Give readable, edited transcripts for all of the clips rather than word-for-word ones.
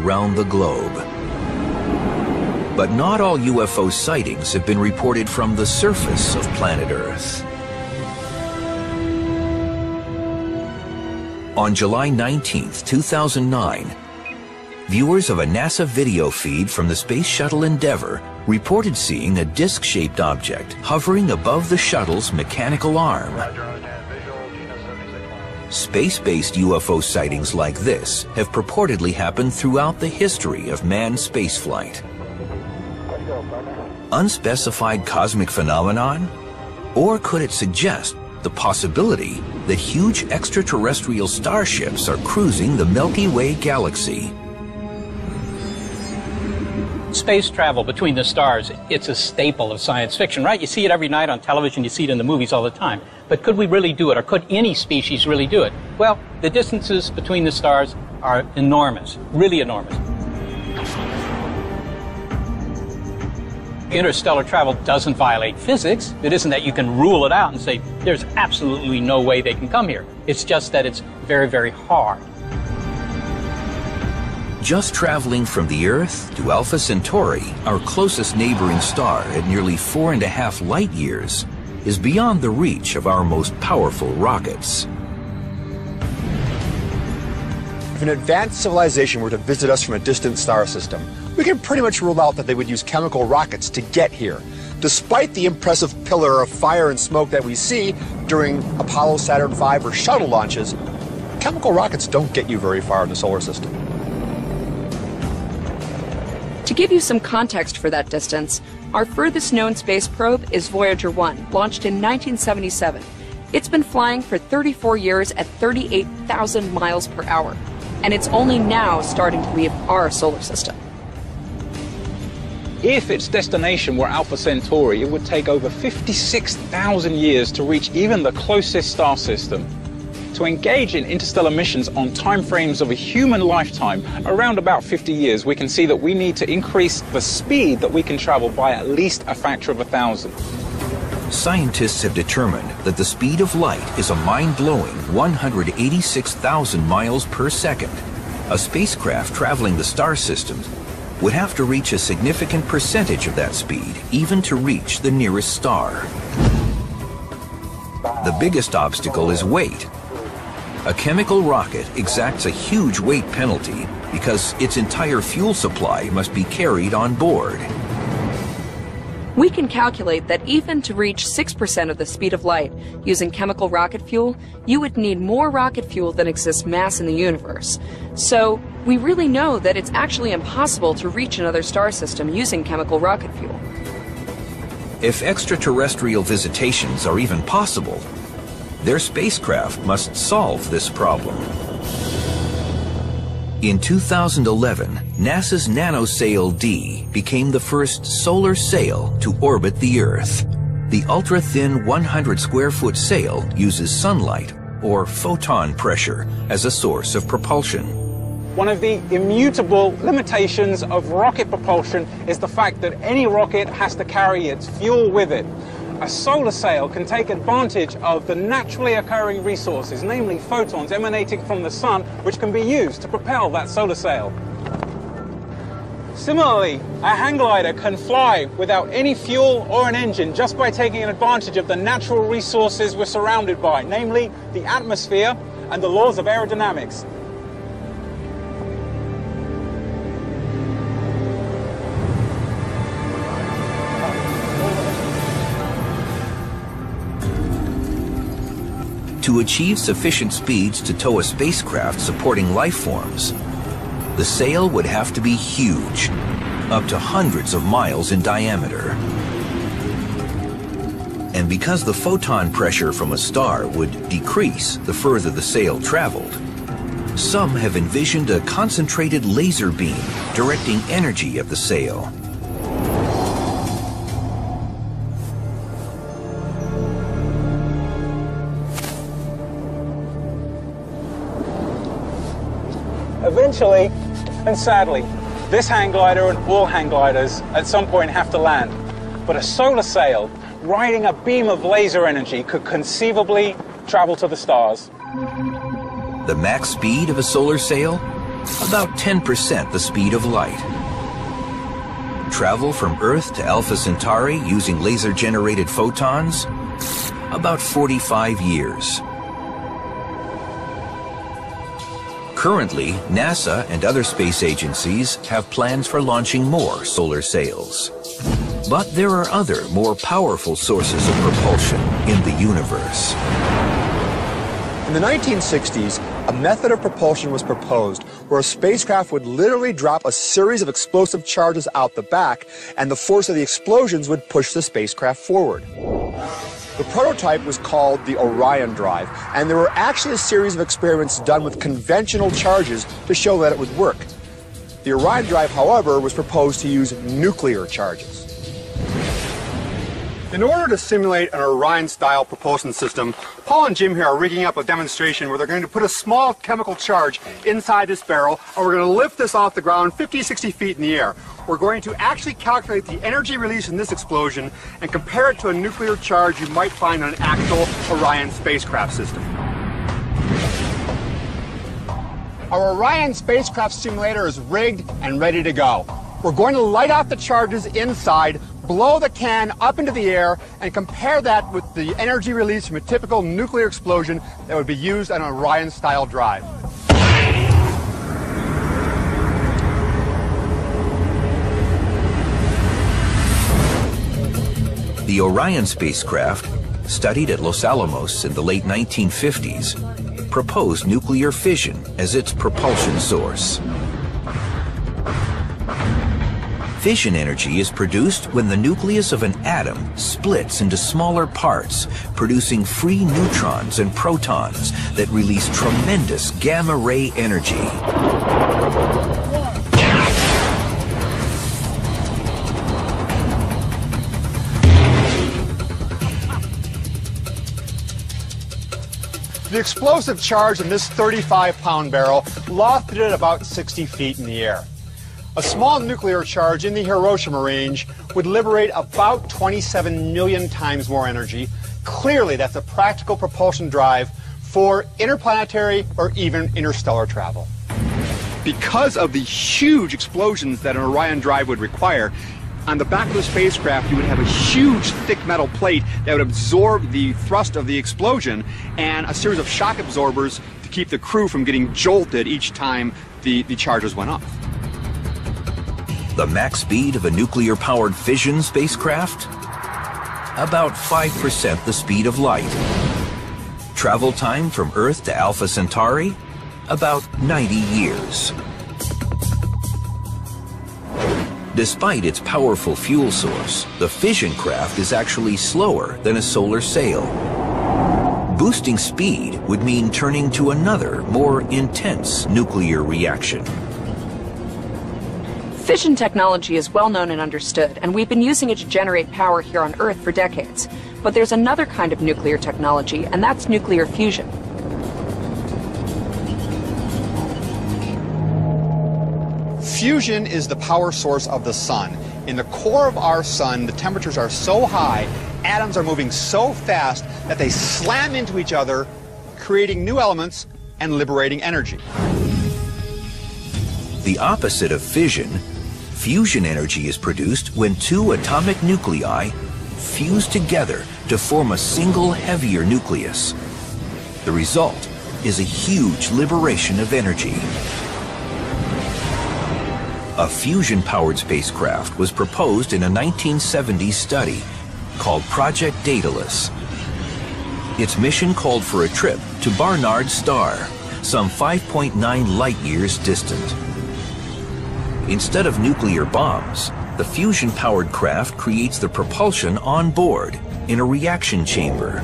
around the globe. But not all UFO sightings have been reported from the surface of planet Earth. On July 19, 2009, viewers of a NASA video feed from the Space Shuttle Endeavour reported seeing a disc-shaped object hovering above the shuttle's mechanical arm. Space-based UFO sightings like this have purportedly happened throughout the history of manned spaceflight. Unspecified cosmic phenomenon? Or could it suggest the possibility that huge extraterrestrial starships are cruising the Milky Way galaxy? Space travel between the stars, it's a staple of science fiction, right? You see it every night on television, you see it in the movies all the time. But could we really do it, or could any species really do it? Well, the distances between the stars are enormous, really enormous. Interstellar travel doesn't violate physics. It isn't that you can rule it out and say, there's absolutely no way they can come here. It's just that it's very, very hard. Just traveling from the Earth to Alpha Centauri, our closest neighboring star at nearly 4.5 light years, is beyond the reach of our most powerful rockets. If an advanced civilization were to visit us from a distant star system, we can pretty much rule out that they would use chemical rockets to get here. Despite the impressive pillar of fire and smoke that we see during Apollo, Saturn V, or shuttle launches, chemical rockets don't get you very far in the solar system. To give you some context for that distance, our furthest known space probe is Voyager 1, launched in 1977. It's been flying for 34 years at 38,000 miles per hour, and it's only now starting to leave our solar system. If its destination were Alpha Centauri, it would take over 56,000 years to reach even the closest star system. To engage in interstellar missions on timeframes of a human lifetime, around about 50 years, we can see that we need to increase the speed that we can travel by at least a factor of 1,000. Scientists have determined that the speed of light is a mind-blowing 186,000 miles per second. A spacecraft traveling the star system would have to reach a significant percentage of that speed, even to reach the nearest star. The biggest obstacle is weight. A chemical rocket exacts a huge weight penalty because its entire fuel supply must be carried on board. We can calculate that even to reach 6% of the speed of light using chemical rocket fuel, you would need more rocket fuel than exists mass in the universe. So we really know that it's actually impossible to reach another star system using chemical rocket fuel. If extraterrestrial visitations are even possible, their spacecraft must solve this problem. In 2011, NASA's NanoSail D became the first solar sail to orbit the Earth. The ultra-thin 100-square-foot sail uses sunlight, or photon pressure, as a source of propulsion. One of the immutable limitations of rocket propulsion is the fact that any rocket has to carry its fuel with it. A solar sail can take advantage of the naturally occurring resources, namely photons emanating from the sun, which can be used to propel that solar sail. Similarly, a hang glider can fly without any fuel or an engine just by taking advantage of the natural resources we're surrounded by, namely the atmosphere and the laws of aerodynamics. To achieve sufficient speeds to tow a spacecraft supporting life forms, the sail would have to be huge, up to hundreds of miles in diameter. And because the photon pressure from a star would decrease the further the sail traveled, some have envisioned a concentrated laser beam directing energy at the sail. Eventually, and sadly, this hang glider and all hang gliders at some point have to land. But a solar sail riding a beam of laser energy could conceivably travel to the stars. The max speed of a solar sail? About 10% the speed of light. Travel from Earth to Alpha Centauri using laser-generated photons? About 45 years. Currently, NASA and other space agencies have plans for launching more solar sails. But there are other, more powerful sources of propulsion in the universe. In the 1960s, a method of propulsion was proposed where a spacecraft would literally drop a series of explosive charges out the back, and the force of the explosions would push the spacecraft forward. The prototype was called the Orion drive, and there were actually a series of experiments done with conventional charges to show that it would work. The Orion drive, however, was proposed to use nuclear charges. In order to simulate an Orion-style propulsion system, Paul and Jim here are rigging up a demonstration where they're going to put a small chemical charge inside this barrel, and we're going to lift this off the ground 50, 60 feet in the air. We're going to actually calculate the energy released in this explosion and compare it to a nuclear charge you might find on an actual Orion spacecraft system. Our Orion spacecraft simulator is rigged and ready to go. We're going to light off the charges inside, blow the can up into the air, and compare that with the energy released from a typical nuclear explosion that would be used on an Orion-style drive. The Orion spacecraft, studied at Los Alamos in the late 1950s, proposed nuclear fission as its propulsion source. Fission energy is produced when the nucleus of an atom splits into smaller parts, producing free neutrons and protons that release tremendous gamma-ray energy. The explosive charge in this 35-pound barrel lofted it about 60 feet in the air. A small nuclear charge in the Hiroshima range would liberate about 27 million times more energy. Clearly, that's a practical propulsion drive for interplanetary or even interstellar travel. Because of the huge explosions that an Orion drive would require, on the back of the spacecraft you would have a huge thick metal plate that would absorb the thrust of the explosion and a series of shock absorbers to keep the crew from getting jolted each time the charges went off. The max speed of a nuclear-powered fission spacecraft? About 5% the speed of light. Travel time from Earth to Alpha Centauri? About 90 years. Despite its powerful fuel source, the fission craft is actually slower than a solar sail. Boosting speed would mean turning to another, more intense nuclear reaction. Fission technology is well known and understood, and we've been using it to generate power here on Earth for decades. But there's another kind of nuclear technology, and that's nuclear fusion. Fusion is the power source of the sun. In the core of our sun, the temperatures are so high, atoms are moving so fast that they slam into each other, creating new elements and liberating energy. The opposite of fission, fusion energy is produced when two atomic nuclei fuse together to form a single heavier nucleus. The result is a huge liberation of energy. A fusion-powered spacecraft was proposed in a 1970s study called Project Daedalus. Its mission called for a trip to Barnard's star, some 5.9 light-years distant. Instead of nuclear bombs, the fusion-powered craft creates the propulsion on board in a reaction chamber.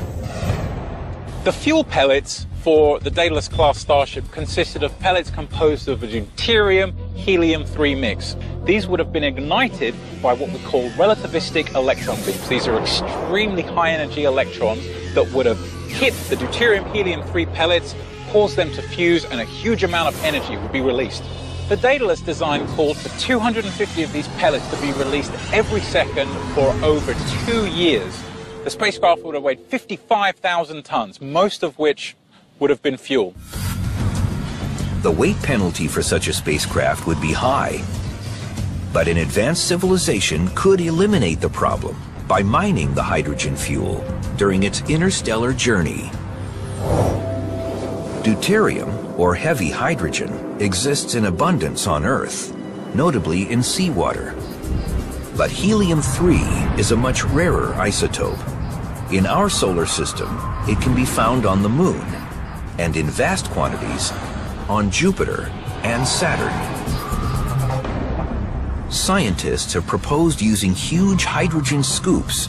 The fuel pellets for the Daedalus-class starship consisted of pellets composed of a deuterium-helium-3 mix. These would have been ignited by what we call relativistic electron beams. These are extremely high-energy electrons that would have hit the deuterium-helium-3 pellets, caused them to fuse, and a huge amount of energy would be released. The Daedalus design called for 250 of these pellets to be released every second for over 2 years. The spacecraft would have weighed 55,000 tons, most of which would have been fuel. The weight penalty for such a spacecraft would be high, but an advanced civilization could eliminate the problem by mining the hydrogen fuel during its interstellar journey. Deuterium, or heavy hydrogen, exists in abundance on Earth, notably in seawater. But helium-3 is a much rarer isotope. In our solar system, it can be found on the Moon, and in vast quantities on Jupiter and Saturn. Scientists have proposed using huge hydrogen scoops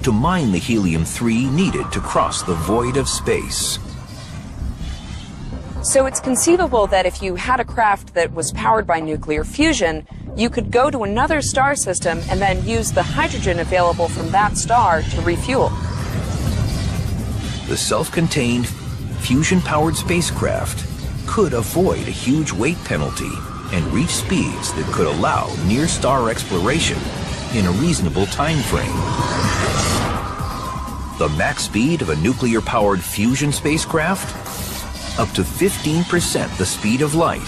to mine the helium-3 needed to cross the void of space. So it's conceivable that if you had a craft that was powered by nuclear fusion, you could go to another star system and then use the hydrogen available from that star to refuel. The self-contained, fusion-powered spacecraft could avoid a huge weight penalty and reach speeds that could allow near-star exploration in a reasonable time frame. The max speed of a nuclear-powered fusion spacecraft? Up to 15% the speed of light.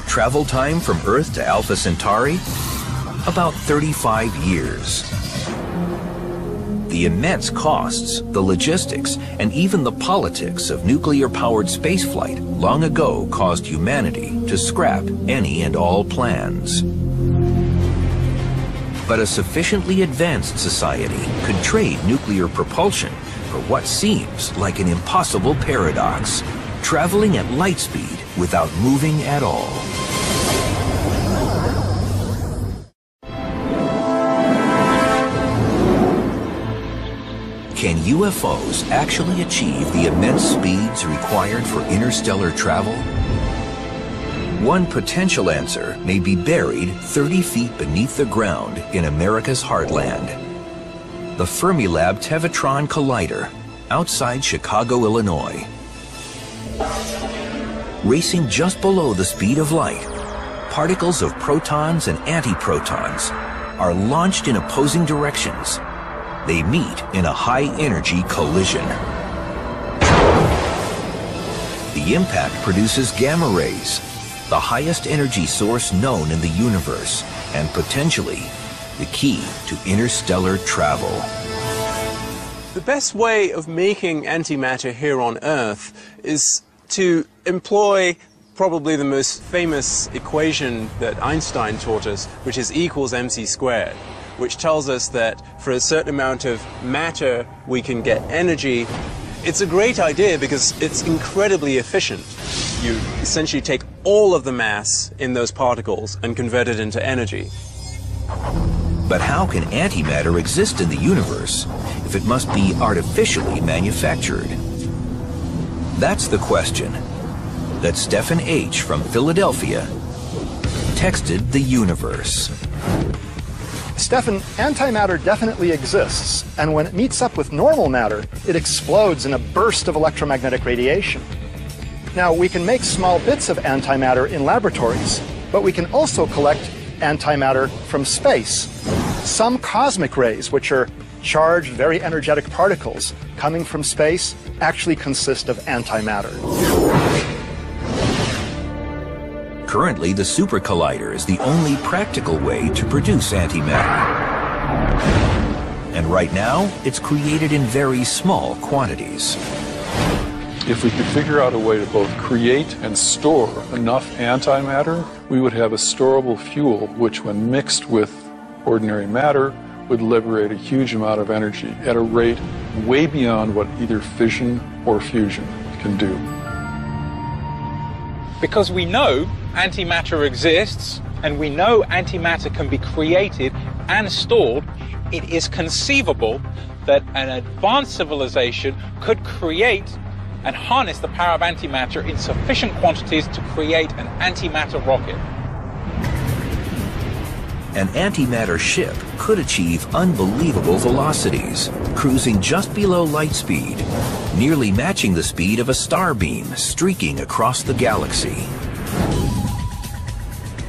Travel time from Earth to Alpha Centauri? About 35 years. The immense costs, the logistics, and even the politics of nuclear-powered spaceflight long ago caused humanity to scrap any and all plans. But a sufficiently advanced society could trade nuclear propulsion for what seems like an impossible paradox, traveling at light speed without moving at all. Can UFOs actually achieve the immense speeds required for interstellar travel? One potential answer may be buried 30 feet beneath the ground in America's heartland. The Fermilab Tevatron Collider, outside Chicago, Illinois. Racing just below the speed of light, particles of protons and antiprotons are launched in opposing directions. They meet in a high-energy collision. The impact produces gamma rays, the highest energy source known in the universe, and potentially the key to interstellar travel. The best way of making antimatter here on Earth is to employ probably the most famous equation that Einstein taught us, which is E equals mc squared, which tells us that for a certain amount of matter we can get energy. It's a great idea because it's incredibly efficient. You essentially take all of the mass in those particles and convert it into energy. But how can antimatter exist in the universe if it must be artificially manufactured? That's the question that Stephen H. from Philadelphia texted the universe. Stephen, antimatter definitely exists, and when it meets up with normal matter, it explodes in a burst of electromagnetic radiation. Now, we can make small bits of antimatter in laboratories, but we can also collect antimatter from space. Some cosmic rays, which are charged, very energetic particles coming from space, actually consist of antimatter. Currently, the Super Collider is the only practical way to produce antimatter. And right now, it's created in very small quantities. If we could figure out a way to both create and store enough antimatter, we would have a storable fuel which, when mixed with ordinary matter, would liberate a huge amount of energy at a rate way beyond what either fission or fusion can do. Because we know antimatter exists, and we know antimatter can be created and stored, it is conceivable that an advanced civilization could create and harness the power of antimatter in sufficient quantities to create an antimatter rocket. An antimatter ship could achieve unbelievable velocities, cruising just below light speed, nearly matching the speed of a starbeam streaking across the galaxy.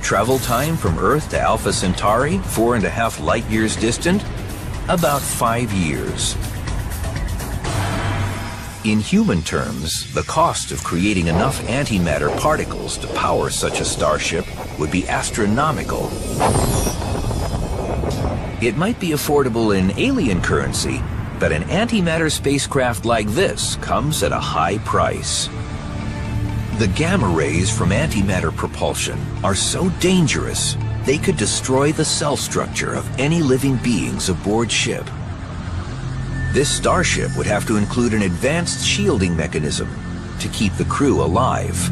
Travel time from Earth to Alpha Centauri, 4.5 light-years distant, about 5 years. In human terms, the cost of creating enough antimatter particles to power such a starship would be astronomical. It might be affordable in alien currency, but an antimatter spacecraft like this comes at a high price. The gamma rays from antimatter propulsion are so dangerous, they could destroy the cell structure of any living beings aboard ship. This starship would have to include an advanced shielding mechanism to keep the crew alive.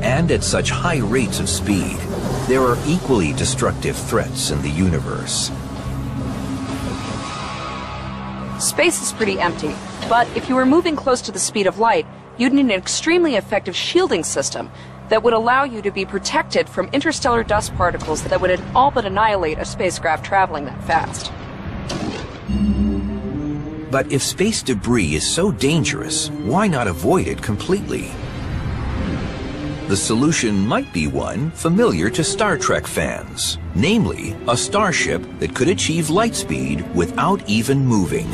And at such high rates of speed, there are equally destructive threats in the universe. Space is pretty empty, but if you were moving close to the speed of light, you'd need an extremely effective shielding system that would allow you to be protected from interstellar dust particles that would all but annihilate a spacecraft traveling that fast. But if space debris is so dangerous, why not avoid it completely? The solution might be one familiar to Star Trek fans, namely a starship that could achieve light speed without even moving.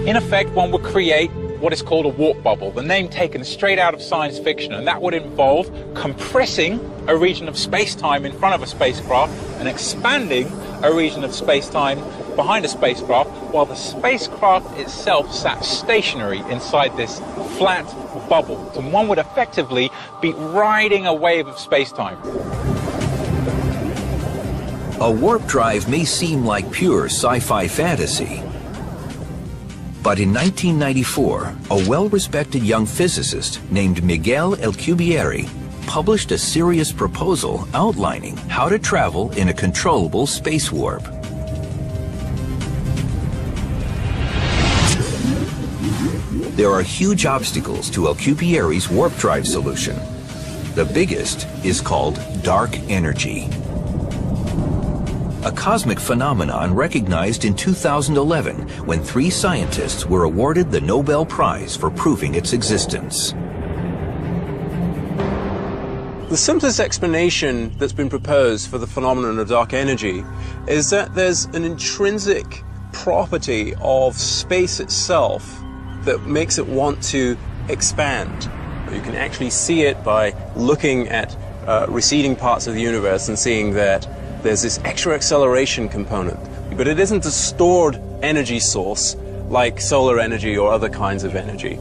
In effect, one would create what is called a warp bubble, the name taken straight out of science fiction, and that would involve compressing a region of space-time in front of a spacecraft and expanding a region of space-time behind a spacecraft, while the spacecraft itself sat stationary inside this flat bubble. And one would effectively be riding a wave of space-time. A warp drive may seem like pure sci-fi fantasy, but in 1994, a well-respected young physicist named Miguel Alcubierre published a serious proposal outlining how to travel in a controllable space warp. There are huge obstacles to Alcubierre's warp drive solution. The biggest is called dark energy, a cosmic phenomenon recognized in 2011 when 3 scientists were awarded the Nobel Prize for proving its existence. The simplest explanation that's been proposed for the phenomenon of dark energy is that there's an intrinsic property of space itself that makes it want to expand. You can actually see it by looking at receding parts of the universe and seeing that there's this extra acceleration component, but it isn't a stored energy source like solar energy or other kinds of energy.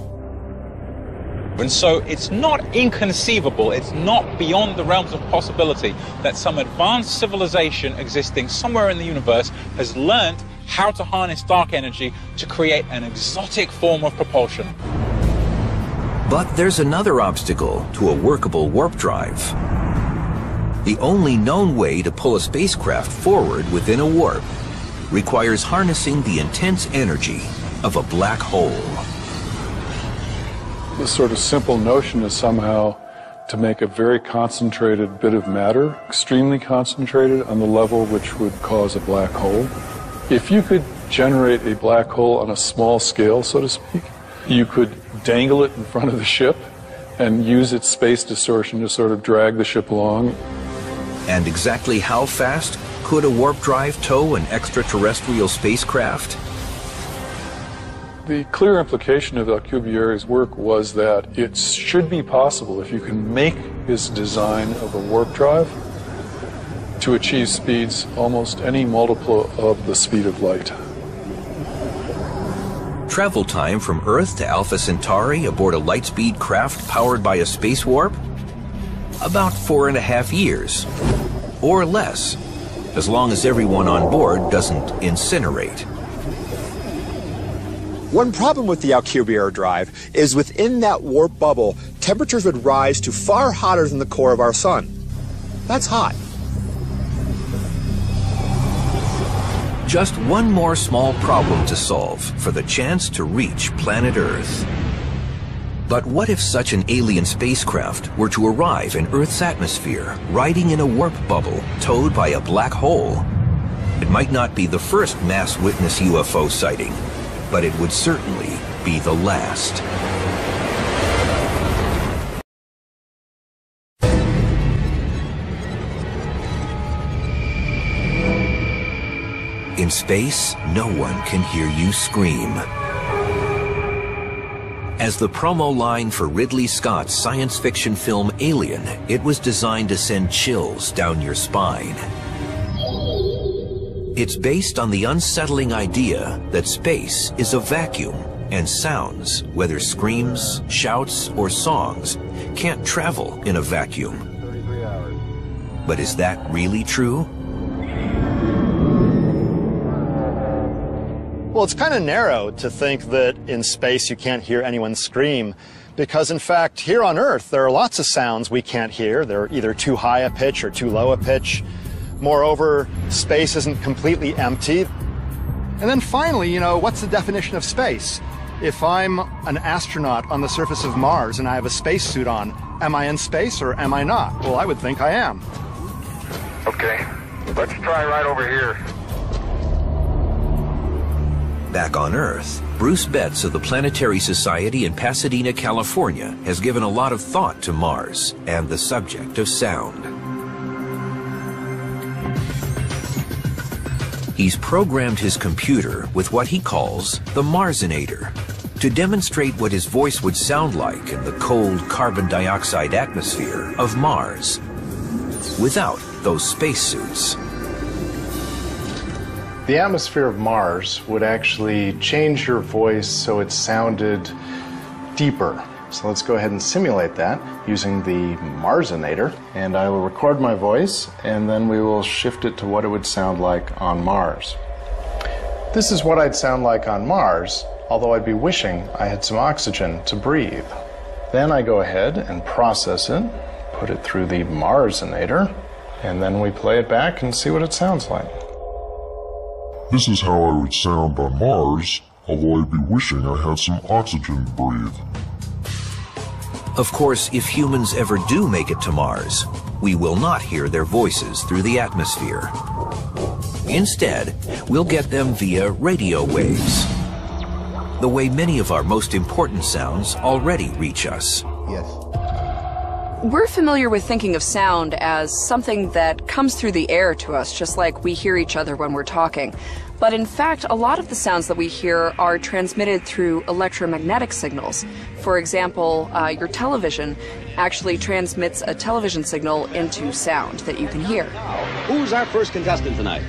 And so it's not inconceivable, it's not beyond the realms of possibility that some advanced civilization existing somewhere in the universe has learned how to harness dark energy to create an exotic form of propulsion. But there's another obstacle to a workable warp drive. The only known way to pull a spacecraft forward within a warp requires harnessing the intense energy of a black hole. The sort of simple notion is somehow to make a very concentrated bit of matter, extremely concentrated on the level which would cause a black hole. If you could generate a black hole on a small scale, so to speak, you could dangle it in front of the ship and use its space distortion to sort of drag the ship along. And exactly how fast could a warp drive tow an extraterrestrial spacecraft? The clear implication of Alcubierre's work was that it should be possible, if you can make this design of a warp drive, to achieve speeds almost any multiple of the speed of light. Travel time from Earth to Alpha Centauri aboard a lightspeed craft powered by a space warp? About 4.5 years, or less, as long as everyone on board doesn't incinerate. One problem with the Alcubierre drive is within that warp bubble, temperatures would rise to far hotter than the core of our sun. That's hot. Just one more small problem to solve for the chance to reach planet Earth. But what if such an alien spacecraft were to arrive in Earth's atmosphere, riding in a warp bubble towed by a black hole? It might not be the first mass witness UFO sighting, but it would certainly be the last. In space, no one can hear you scream. As the promo line for Ridley Scott's science fiction film Alien, it was designed to send chills down your spine. It's based on the unsettling idea that space is a vacuum and sounds, whether screams, shouts, or songs, can't travel in a vacuum. But is that really true? Well, it's kind of narrow to think that in space you can't hear anyone scream, because in fact, here on Earth, there are lots of sounds we can't hear. They're either too high a pitch or too low a pitch. Moreover, space isn't completely empty. And then finally, you know, what's the definition of space? If I'm an astronaut on the surface of Mars and I have a spacesuit on, am I in space or am I not? Well, I would think I am. Okay, let's try right over here. Back on Earth, Bruce Betts of the Planetary Society in Pasadena, California, has given a lot of thought to Mars and the subject of sound. He's programmed his computer with what he calls the Marsinator to demonstrate what his voice would sound like in the cold carbon dioxide atmosphere of Mars, without those spacesuits. The atmosphere of Mars would actually change your voice so it sounded deeper. So let's go ahead and simulate that using the Marsinator. And I will record my voice, and then we will shift it to what it would sound like on Mars. This is what I'd sound like on Mars, although I'd be wishing I had some oxygen to breathe. Then I go ahead and process it, put it through the Marsinator, and then we play it back and see what it sounds like. This is how I would sound on Mars, although I'd be wishing I had some oxygen to breathe. Of course, if humans ever do make it to Mars, we will not hear their voices through the atmosphere. Instead, we'll get them via radio waves, the way many of our most important sounds already reach us. Yes. We're familiar with thinking of sound as something that comes through the air to us, just like we hear each other when we're talking. But in fact, a lot of the sounds that we hear are transmitted through electromagnetic signals. For example, your television actually transmits a television signal into sound that you can hear. Who's our first contestant tonight?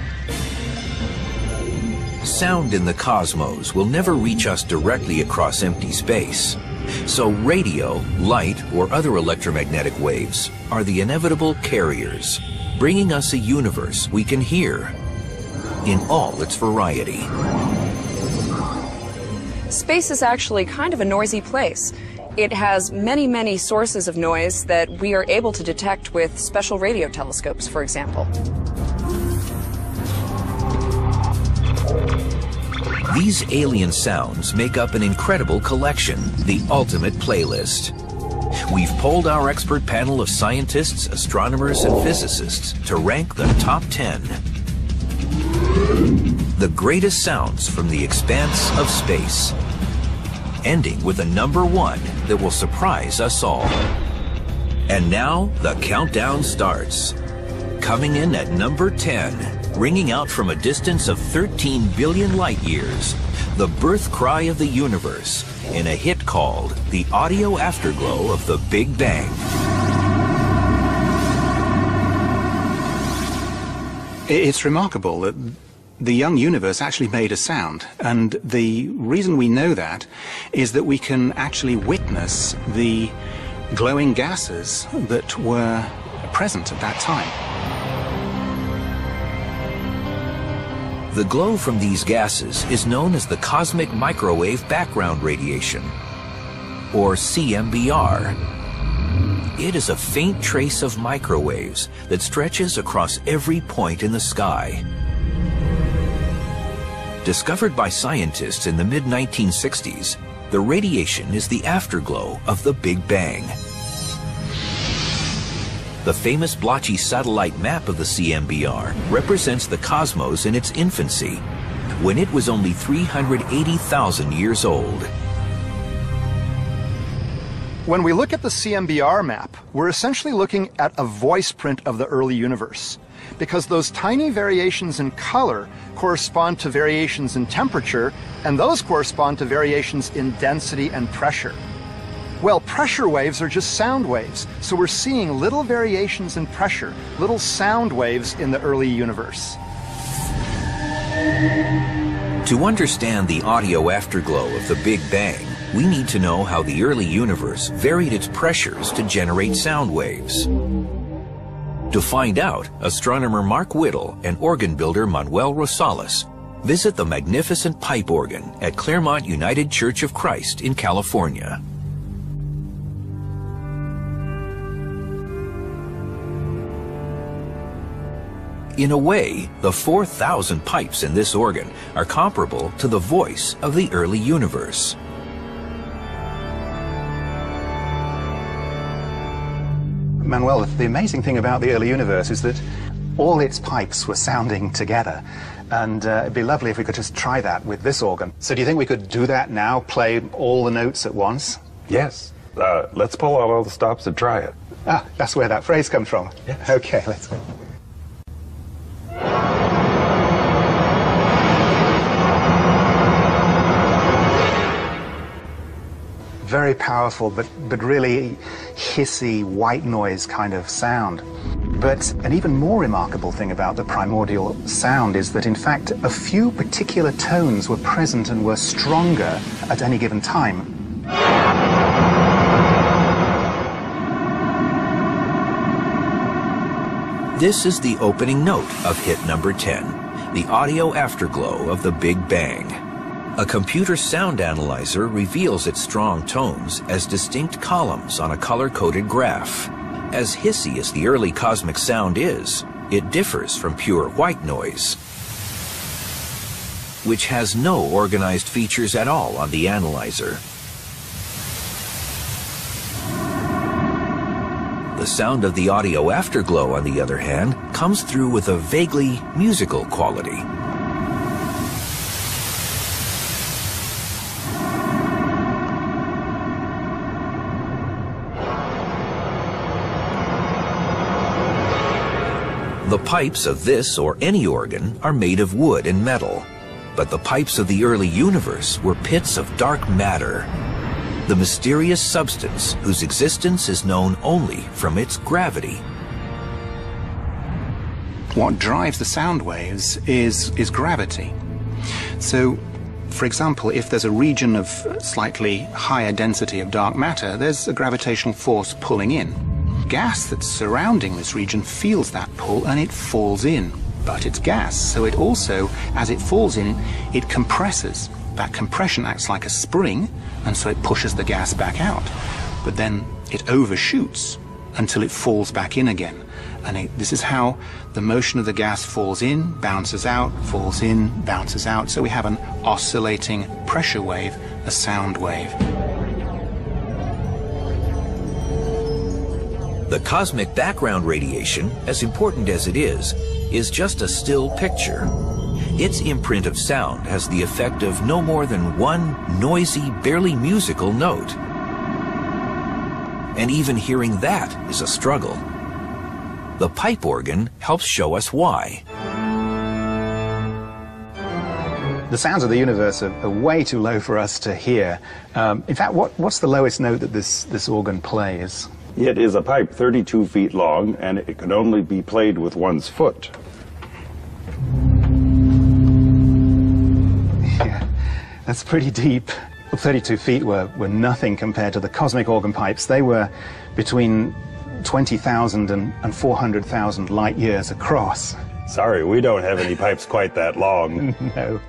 Sound in the cosmos will never reach us directly across empty space. So radio, light, or other electromagnetic waves are the inevitable carriers, bringing us a universe we can hear in all its variety. Space is actually kind of a noisy place. It has many, many sources of noise that we are able to detect with special radio telescopes, for example. These alien sounds make up an incredible collection, the ultimate playlist. We've polled our expert panel of scientists, astronomers, and physicists to rank the top 10. The greatest sounds from the expanse of space, ending with a number 1 that will surprise us all. And now, the countdown starts. Coming in at number 10, ringing out from a distance of 13 billion light years, the birth cry of the universe in a hit called The Audio Afterglow of the Big Bang. It's remarkable that the young universe actually made a sound, and the reason we know that is that we can actually witness the glowing gases that were present at that time. The glow from these gases is known as the cosmic microwave background radiation, or CMBR. It is a faint trace of microwaves that stretches across every point in the sky. Discovered by scientists in the mid-1960s, the radiation is the afterglow of the Big Bang. The famous blotchy satellite map of the CMBR represents the cosmos in its infancy, when it was only 380,000 years old. When we look at the CMBR map, we're essentially looking at a voice print of the early universe, because those tiny variations in color correspond to variations in temperature, and those correspond to variations in density and pressure. Well, pressure waves are just sound waves, so we're seeing little variations in pressure, little sound waves in the early universe. To understand the audio afterglow of the Big Bang, we need to know how the early universe varied its pressures to generate sound waves. To find out, astronomer Mark Whittle and organ builder Manuel Rosales visit the magnificent pipe organ at Claremont United Church of Christ in California. In a way, the 4,000 pipes in this organ are comparable to the voice of the early universe. Manuel, the amazing thing about the early universe is that all its pipes were sounding together. And it'd be lovely if we could just try that with this organ. So do you think we could do that now, play all the notes at once? Yes. Let's pull out all the stops and try it. Ah, that's where that phrase comes from. Yes. Okay, let's go. Very powerful, but really hissy, white noise kind of sound. But an even more remarkable thing about the primordial sound is that, in fact, a few particular tones were present and were stronger at any given time. This is the opening note of hit number 10, the audio afterglow of the Big Bang. A computer sound analyzer reveals its strong tones as distinct columns on a color-coded graph. As hissy as the early cosmic sound is, it differs from pure white noise, which has no organized features at all on the analyzer. The sound of the audio afterglow, on the other hand, comes through with a vaguely musical quality. The pipes of this or any organ are made of wood and metal, but the pipes of the early universe were pits of dark matter, the mysterious substance whose existence is known only from its gravity. What drives the sound waves is gravity. So, for example, if there's a region of slightly higher density of dark matter, there's a gravitational force pulling in. Gas that's surrounding this region feels that pull and it falls in, but it's gas, so it also, as it falls in, it compresses. That compression acts like a spring, and so it pushes the gas back out. But then it overshoots until it falls back in again. And this is how the motion of the gas falls in, bounces out, falls in, bounces out. So we have an oscillating pressure wave, a sound wave. The cosmic background radiation, as important as it is just a still picture. Its imprint of sound has the effect of no more than one noisy, barely musical note. And even hearing that is a struggle. The pipe organ helps show us why. The sounds of the universe are way too low for us to hear. In fact, what's the lowest note that this organ plays? It is a pipe 32 feet long, and it can only be played with one's foot. Yeah, that's pretty deep. 32 feet were nothing compared to the cosmic organ pipes. They were between 20,000 and 400,000 light years across. Sorry, we don't have any pipes quite that long. No.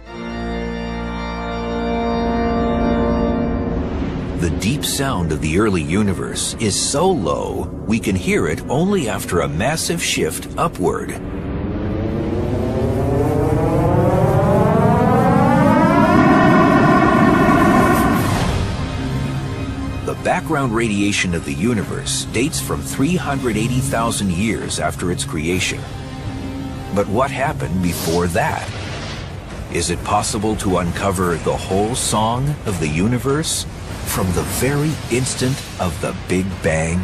The deep sound of the early universe is so low, we can hear it only after a massive shift upward. The background radiation of the universe dates from 380,000 years after its creation. But what happened before that? Is it possible to uncover the whole song of the universe? from the very instant of the Big Bang?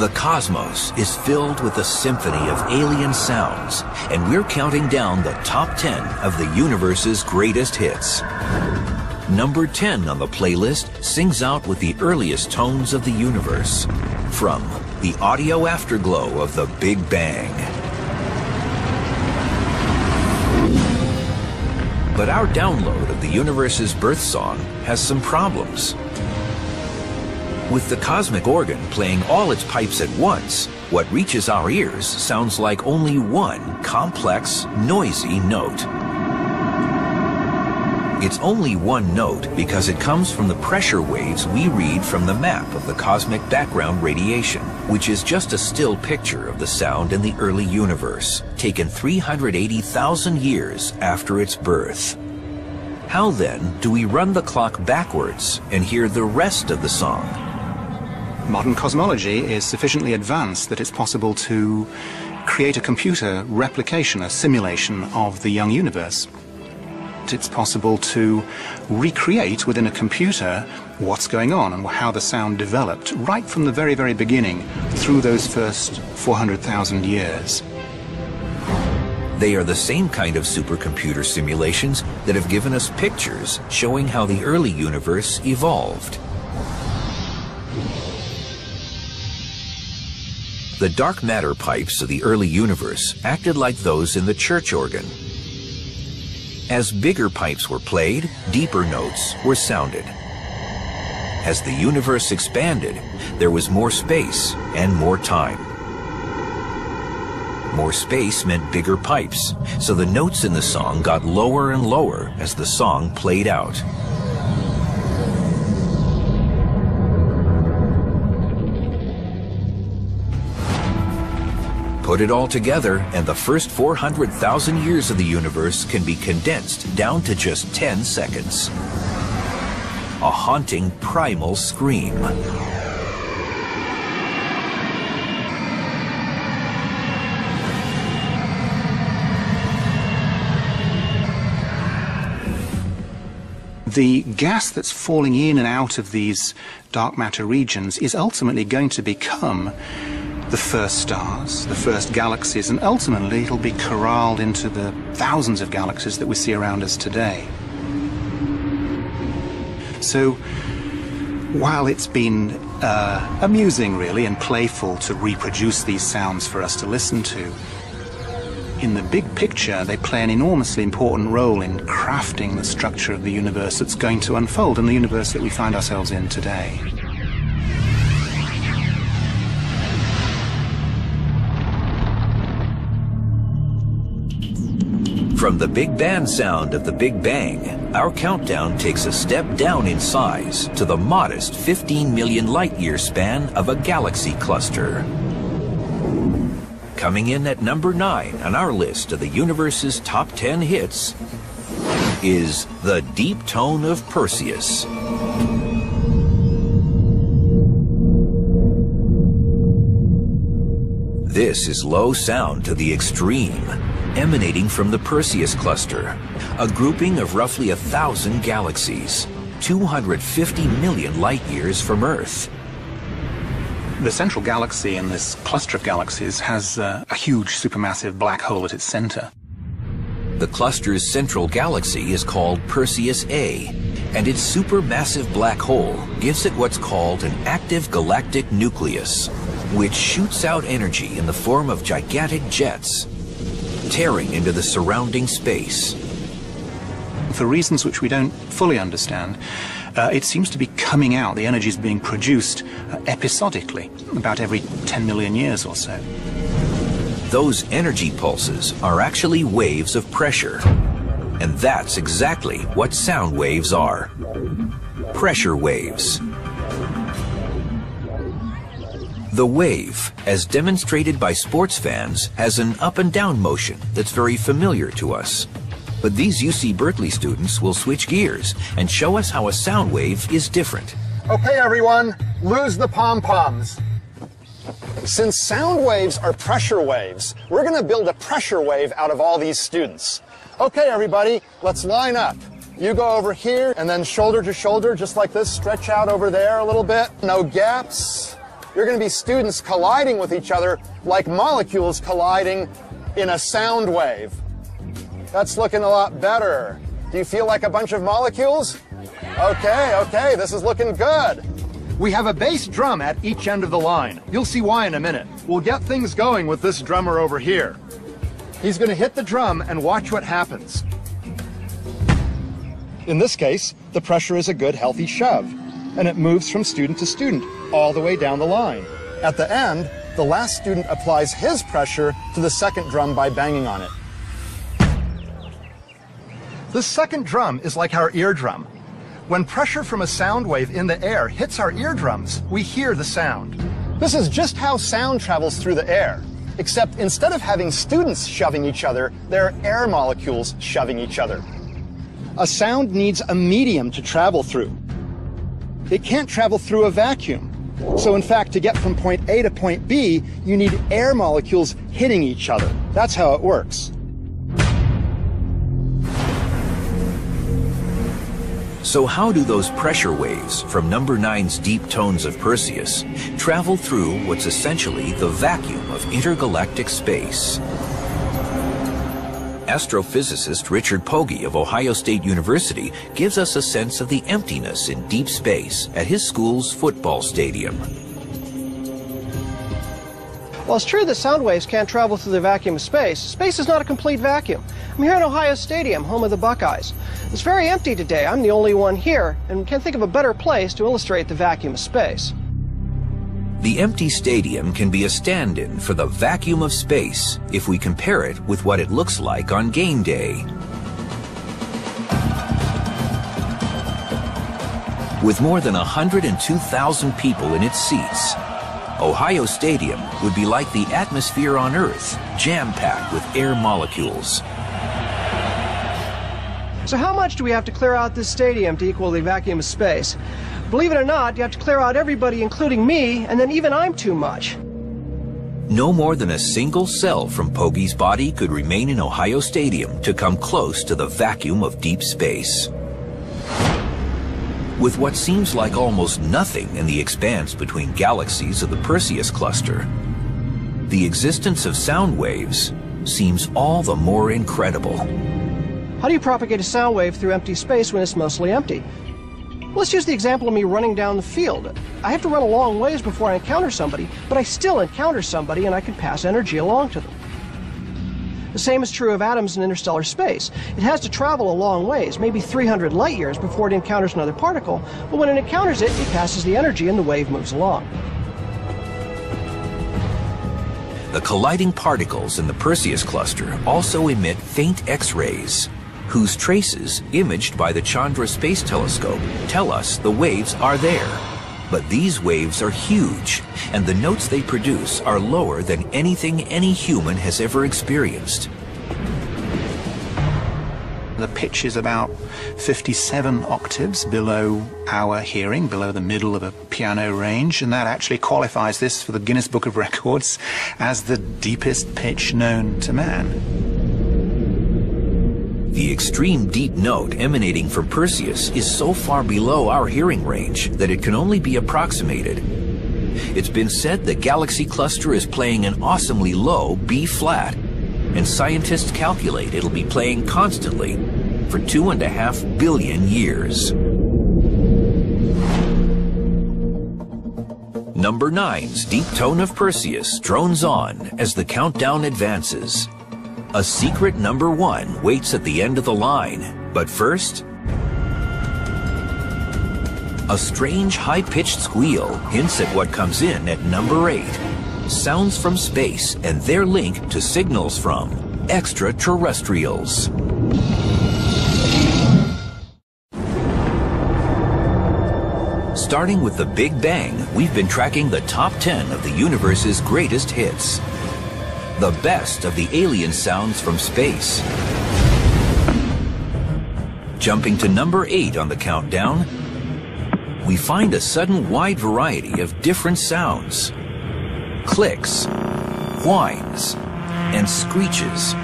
The cosmos is filled with a symphony of alien sounds, and we're counting down the top 10 of the universe's greatest hits. Number 10 on the playlist sings out with the earliest tones of the universe, from the audio afterglow of the Big Bang. But our download of the universe's birth song has some problems. With the cosmic organ playing all its pipes at once, what reaches our ears sounds like only one complex, noisy note. It's only one note because it comes from the pressure waves we read from the map of the cosmic background radiation, which is just a still picture of the sound in the early universe, taken 380,000 years after its birth. How then do we run the clock backwards and hear the rest of the song? Modern cosmology is sufficiently advanced that it's possible to create a computer replication, a simulation of the young universe. It's possible to recreate within a computer what's going on and how the sound developed right from the very, very beginning through those first 400,000 years. They are the same kind of supercomputer simulations that have given us pictures showing how the early universe evolved. The dark matter pipes of the early universe acted like those in the church organ. As bigger pipes were played, deeper notes were sounded. As the universe expanded, there was more space and more time. More space meant bigger pipes, so the notes in the song got lower and lower as the song played out. Put it all together, and the first 400,000 years of the universe can be condensed down to just 10 seconds. A haunting primal scream. The gas that's falling in and out of these dark matter regions is ultimately going to become the first stars, the first galaxies, and ultimately it'll be corralled into the thousands of galaxies that we see around us today. So while it's been amusing really and playful to reproduce these sounds for us to listen to, in the big picture they play an enormously important role in crafting the structure of the universe that's going to unfold and the universe that we find ourselves in today. From the big band sound of the Big Bang, our countdown takes a step down in size to the modest 15 million light-year span of a galaxy cluster. Coming in at number 9 on our list of the universe's top 10 hits is The Deep Tone of Perseus. This is low sound to the extreme, emanating from the Perseus cluster, a grouping of roughly 1,000 galaxies, 250 million light-years from Earth. The central galaxy in this cluster of galaxies has a huge supermassive black hole at its center. The cluster's central galaxy is called Perseus A, and its supermassive black hole gives it what's called an active galactic nucleus, which shoots out energy in the form of gigantic jets, tearing into the surrounding space. For reasons which we don't fully understand, it seems to be coming out, the energy is being produced episodically, about every 10 million years or so. Those energy pulses are actually waves of pressure, and that's exactly what sound waves are. Pressure waves. The wave, as demonstrated by sports fans, has an up and down motion that's very familiar to us. But these UC Berkeley students will switch gears and show us how a sound wave is different. Okay, everyone, lose the pom-poms. Since sound waves are pressure waves, we're going to build a pressure wave out of all these students. Okay, everybody, let's line up. You go over here and then shoulder to shoulder, just like this. Stretch out over there a little bit. No gaps. You're going to be students colliding with each other like molecules colliding in a sound wave. That's looking a lot better. Do you feel like a bunch of molecules? Okay, this is looking good. We have a bass drum at each end of the line. You'll see why in a minute. We'll get things going with this drummer over here. He's going to hit the drum and watch what happens. In this case, the pressure is a good healthy shove, and it moves from student to student all the way down the line. At the end, the last student applies his pressure to the second drum by banging on it. This second drum is like our eardrum. When pressure from a sound wave in the air hits our eardrums, we hear the sound. This is just how sound travels through the air, except instead of having students shoving each other, there are air molecules shoving each other. A sound needs a medium to travel through. It can't travel through a vacuum. So in fact, to get from point A to point B, you need air molecules hitting each other. That's how it works. So how do those pressure waves from number 9's deep tones of Perseus travel through what's essentially the vacuum of intergalactic space? Astrophysicist Richard Pogge of Ohio State University gives us a sense of the emptiness in deep space at his school's football stadium. Well, it's true that sound waves can't travel through the vacuum of space. Space is not a complete vacuum. I'm here in Ohio Stadium, home of the Buckeyes. It's very empty today. I'm the only one here, and can't think of a better place to illustrate the vacuum of space. The empty stadium can be a stand-in for the vacuum of space if we compare it with what it looks like on game day. With more than 102,000 people in its seats, Ohio Stadium would be like the atmosphere on Earth, jam-packed with air molecules. So how much do we have to clear out this stadium to equal the vacuum of space? Believe it or not, you have to clear out everybody, including me, and then even I'm too much. No more than a single cell from Pogge's body could remain in Ohio Stadium to come close to the vacuum of deep space. With what seems like almost nothing in the expanse between galaxies of the Perseus cluster, the existence of sound waves seems all the more incredible. How do you propagate a sound wave through empty space when it's mostly empty? Let's use the example of me running down the field. I have to run a long ways before I encounter somebody, but I still encounter somebody and I can pass energy along to them. The same is true of atoms in interstellar space. It has to travel a long ways, maybe 300 light years before it encounters another particle, but when it encounters it, it passes the energy and the wave moves along. The colliding particles in the Perseus cluster also emit faint X-rays, whose traces, imaged by the Chandra Space Telescope, tell us the waves are there. But these waves are huge, and the notes they produce are lower than anything any human has ever experienced. The pitch is about 57 octaves below our hearing, below the middle of a piano range, and that actually qualifies this for the Guinness Book of Records as the deepest pitch known to man. The extreme deep note emanating from Perseus is so far below our hearing range that it can only be approximated. It's been said the galaxy cluster is playing an awesomely low B-flat, and scientists calculate it'll be playing constantly for 2.5 billion years. Number 9's deep tone of Perseus drones on as the countdown advances. A secret number 1 waits at the end of the line, but first, a strange high-pitched squeal hints at what comes in at number 8. Sounds from space and their link to signals from extraterrestrials. Starting with the Big Bang, we've been tracking the top 10 of the universe's greatest hits. The best of the alien sounds from space. Jumping to number 8 on the countdown, we find a sudden wide variety of different sounds. clicks, whines, and screeches,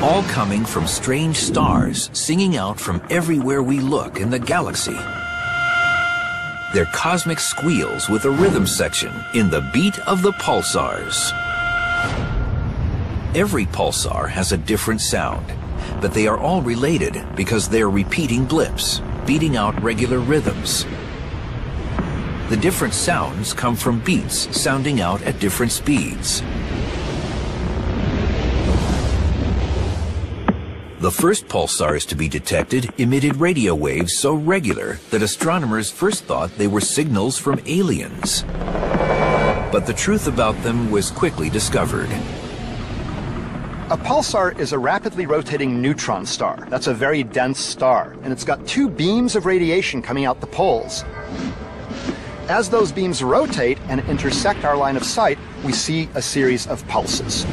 all coming from strange stars singing out from everywhere we look in the galaxy. They're cosmic squeals with a rhythm section in the beat of the pulsars. Every pulsar has a different sound, but they are all related because they're repeating blips, beating out regular rhythms. The different sounds come from beats sounding out at different speeds. The first pulsars to be detected emitted radio waves so regular that astronomers first thought they were signals from aliens. But the truth about them was quickly discovered. A pulsar is a rapidly rotating neutron star. That's a very dense star, and it's got two beams of radiation coming out the poles. As those beams rotate and intersect our line of sight, we see a series of pulses.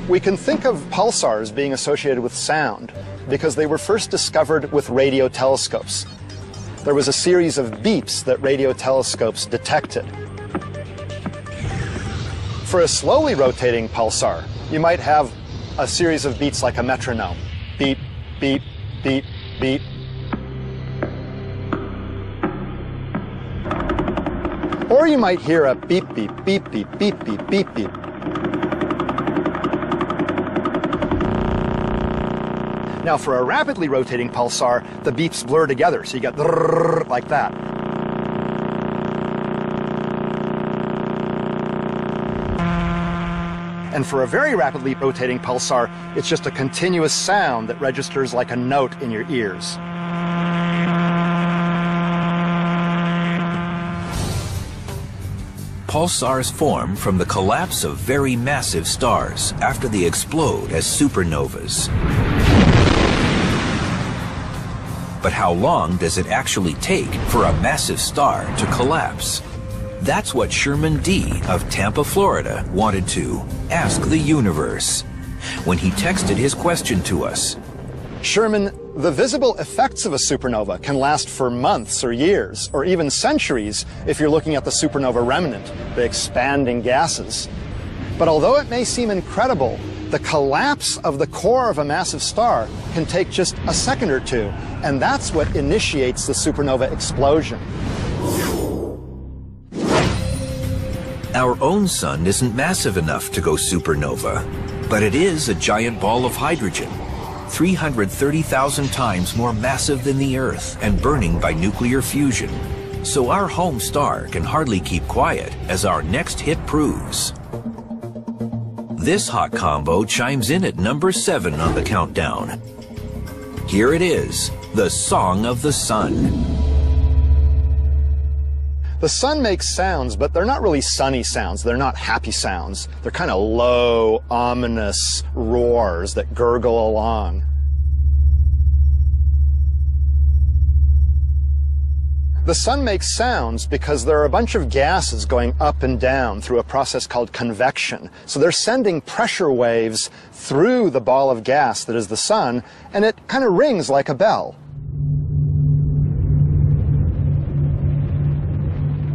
We can think of pulsars being associated with sound because they were first discovered with radio telescopes. There was a series of beeps that radio telescopes detected. For a slowly rotating pulsar, you might have a series of beats like a metronome. Beep, beep, beep, beep. Or you might hear a beep, beep, beep, beep, beep, beep, beep, beep. Now, for a rapidly rotating pulsar, the beeps blur together, so you get like that. And for a very rapidly rotating pulsar, it's just a continuous sound that registers like a note in your ears. Pulsars form from the collapse of very massive stars after they explode as supernovas. But how long does it actually take for a massive star to collapse? That's what Sherman Dee of Tampa, Florida wanted to ask the universe when he texted his question to us. Sherman, the visible effects of a supernova can last for months or years, or even centuries if you're looking at the supernova remnant, the expanding gases. But although it may seem incredible, the collapse of the core of a massive star can take just a second or two, and that's what initiates the supernova explosion. Our own sun isn't massive enough to go supernova, but it is a giant ball of hydrogen, 330,000 times more massive than the Earth and burning by nuclear fusion. So our home star can hardly keep quiet, as our next hit proves. This hot combo chimes in at number 7 on the countdown. Here it is, the Song of the Sun. The sun makes sounds, but they're not really sunny sounds. They're not happy sounds. They're kind of low, ominous roars that gurgle along. The sun makes sounds because there are a bunch of gases going up and down through a process called convection. So they're sending pressure waves through the ball of gas that is the sun, and it kind of rings like a bell.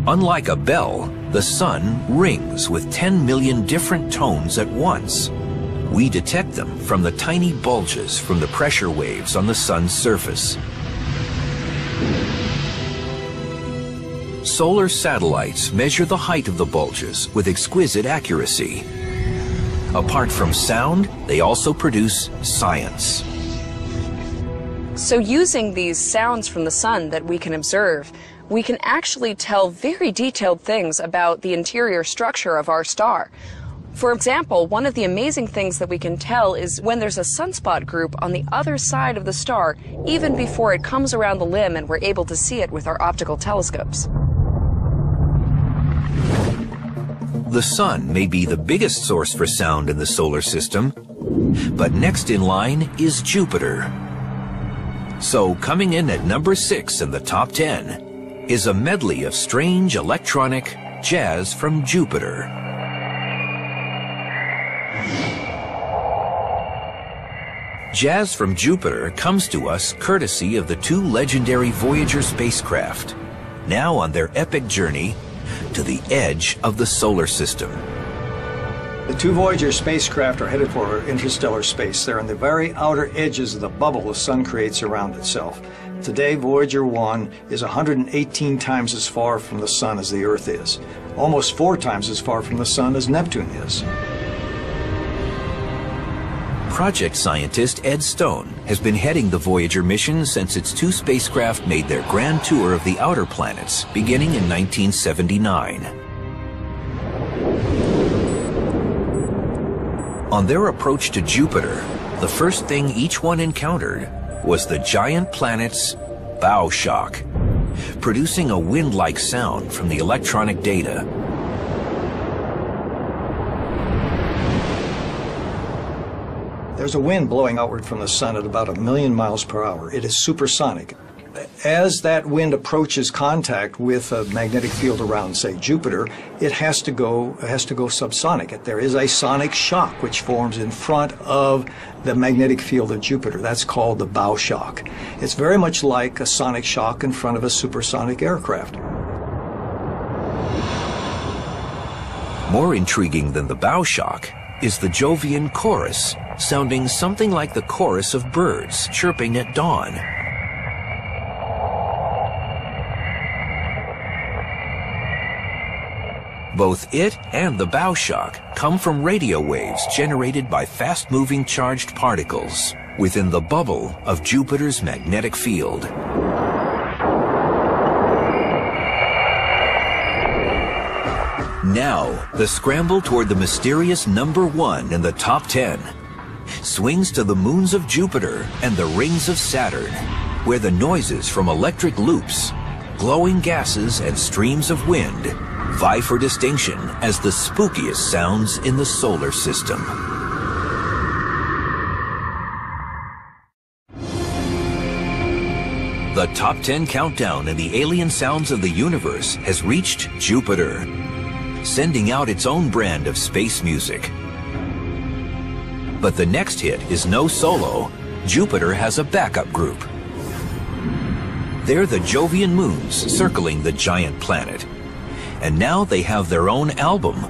Unlike a bell, the sun rings with 10 million different tones at once. We detect them from the tiny bulges from the pressure waves on the sun's surface. Solar satellites measure the height of the bulges with exquisite accuracy. Apart from sound, they also produce science. So using these sounds from the sun that we can observe, we can actually tell very detailed things about the interior structure of our star. For example, one of the amazing things that we can tell is when there's a sunspot group on the other side of the star, even before it comes around the limb and we're able to see it with our optical telescopes. The sun may be the biggest source for sound in the solar system, but next in line is Jupiter. So coming in at number 6 in the top 10 is a medley of strange electronic jazz from Jupiter. Jazz from Jupiter comes to us courtesy of the 2 legendary Voyager spacecraft. now on their epic journey to the edge of the solar system. The two Voyager spacecraft are headed for interstellar space. They're on the very outer edges of the bubble the sun creates around itself. Today, Voyager 1 is 118 times as far from the sun as the Earth is, almost 4 times as far from the sun as Neptune is. Project scientist Ed Stone has been heading the Voyager mission since its 2 spacecraft made their grand tour of the outer planets beginning in 1979. On their approach to Jupiter, the first thing each one encountered was the giant planet's bow shock, producing a wind-like sound from the electronic data. There's a wind blowing outward from the sun at about 1,000,000 miles per hour. It is supersonic. As that wind approaches contact with a magnetic field around, say, Jupiter, it has to go subsonic. There is a sonic shock which forms in front of the magnetic field of Jupiter. That's called the bow shock. It's very much like a sonic shock in front of a supersonic aircraft. More intriguing than the bow shock is the Jovian chorus, sounding something like the chorus of birds chirping at dawn. Both it and the bow shock come from radio waves generated by fast-moving charged particles within the bubble of Jupiter's magnetic field. Now, the scramble toward the mysterious number 1 in the top 10 swings to the moons of Jupiter and the rings of Saturn, where the noises from electric loops, glowing gases, and streams of wind vie for distinction as the spookiest sounds in the solar system. The top 10 countdown in the alien sounds of the universe has reached Jupiter, sending out its own brand of space music. But the next hit is no solo. Jupiter has a backup group. They're the Jovian moons circling the giant planet. And now they have their own album.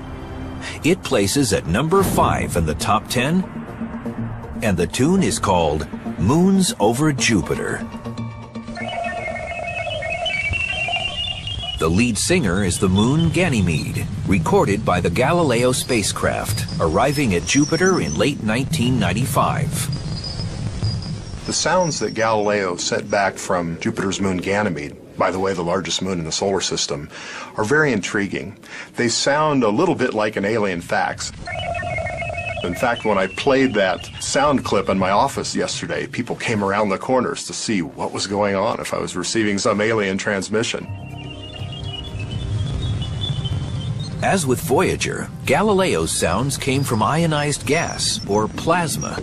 It places at number 5 in the top 10, and the tune is called Moons Over Jupiter. The lead singer is the moon Ganymede, recorded by the Galileo spacecraft, arriving at Jupiter in late 1995. The sounds that Galileo sent back from Jupiter's moon Ganymede, by the way, the largest moon in the solar system, are very intriguing. They sound a little bit like an alien fax. In fact, when I played that sound clip in my office yesterday, people came around the corners to see what was going on, if I was receiving some alien transmission. As with Voyager, Galileo's sounds came from ionized gas, or plasma.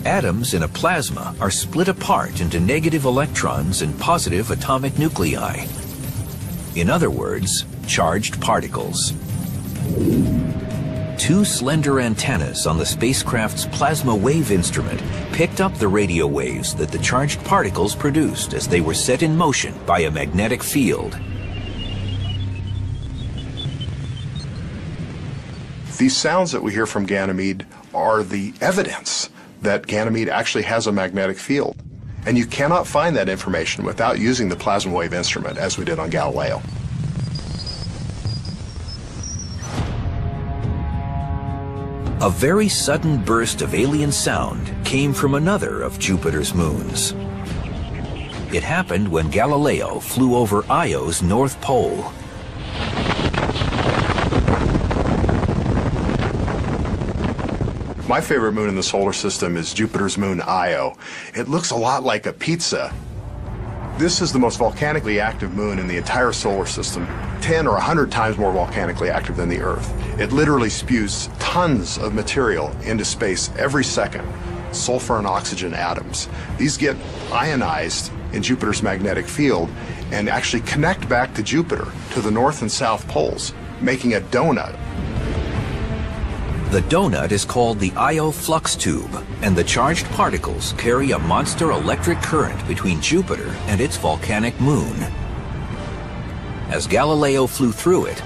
Atoms in a plasma are split apart into negative electrons and positive atomic nuclei. In other words, charged particles. 2 slender antennas on the spacecraft's plasma wave instrument picked up the radio waves that the charged particles produced as they were set in motion by a magnetic field. These sounds that we hear from Ganymede are the evidence that Ganymede actually has a magnetic field. And you cannot find that information without using the plasma wave instrument, as we did on Galileo. A very sudden burst of alien sound came from another of Jupiter's moons. It happened when Galileo flew over Io's North Pole. My favorite moon in the solar system is Jupiter's moon Io. It looks a lot like a pizza. This is the most volcanically active moon in the entire solar system, 10 or 100 times more volcanically active than the Earth. It literally spews tons of material into space every second, sulfur and oxygen atoms. These get ionized in Jupiter's magnetic field and actually connect back to Jupiter, to the north and south poles, making a donut. The donut is called the Io flux tube, and the charged particles carry a monster electric current between Jupiter and its volcanic moon. As Galileo flew through it,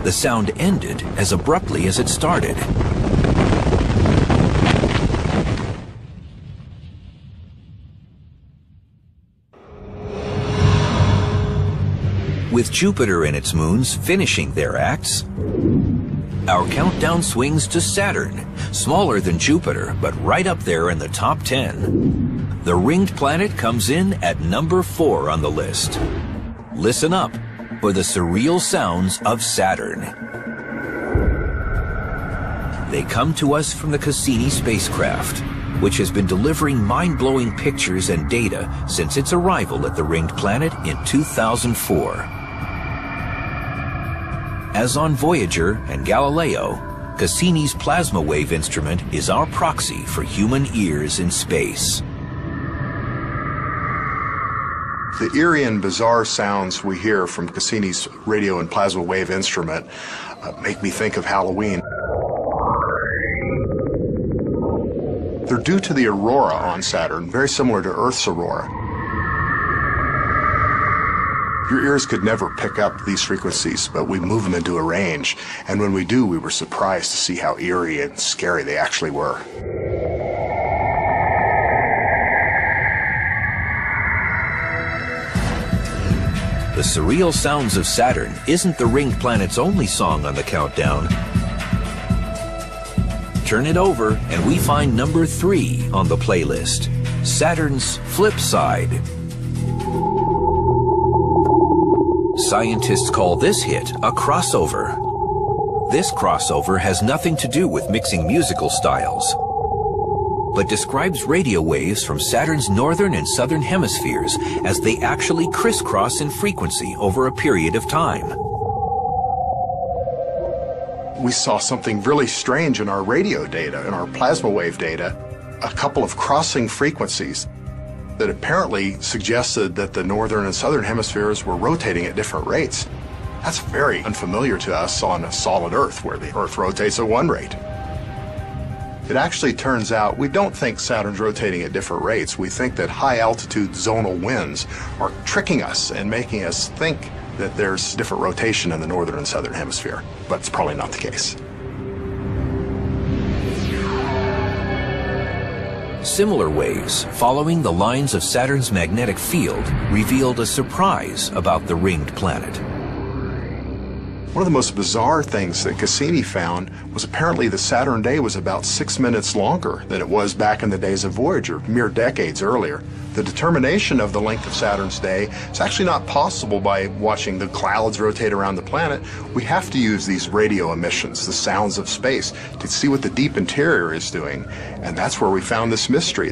the sound ended as abruptly as it started. With Jupiter and its moons finishing their acts, our countdown swings to Saturn, smaller than Jupiter, but right up there in the top 10. The ringed planet comes in at number 4 on the list. Listen up for the surreal sounds of Saturn. They come to us from the Cassini spacecraft, which has been delivering mind-blowing pictures and data since its arrival at the ringed planet in 2004. As on Voyager and Galileo, Cassini's plasma wave instrument is our proxy for human ears in space. The eerie and bizarre sounds we hear from Cassini's radio and plasma wave instrument make me think of Halloween. They're due to the aurora on Saturn, very similar to Earth's aurora. Your ears could never pick up these frequencies, but we move them into a range, and when we do, we were surprised to see how eerie and scary they actually were. The surreal sounds of Saturn isn't the ringed planet's only song on the countdown. Turn it over and we find number 3 on the playlist, Saturn's Flip Side. Scientists call this hit a crossover. This crossover has nothing to do with mixing musical styles, but describes radio waves from Saturn's northern and southern hemispheres as they actually crisscross in frequency over a period of time. We saw something really strange in our radio data, in our plasma wave data, a couple of crossing frequencies that apparently suggested that the northern and southern hemispheres were rotating at different rates. That's very unfamiliar to us on a solid Earth, where the Earth rotates at one rate. It actually turns out we don't think Saturn's rotating at different rates. We think that high-altitude zonal winds are tricking us and making us think that there's different rotation in the northern and southern hemisphere, but it's probably not the case. Similar waves following the lines of Saturn's magnetic field revealed a surprise about the ringed planet. One of the most bizarre things that Cassini found was apparently the Saturn day was about 6 minutes longer than it was back in the days of Voyager, mere decades earlier. The determination of the length of Saturn's day is actually not possible by watching the clouds rotate around the planet. We have to use these radio emissions, the sounds of space, to see what the deep interior is doing. And that's where we found this mystery.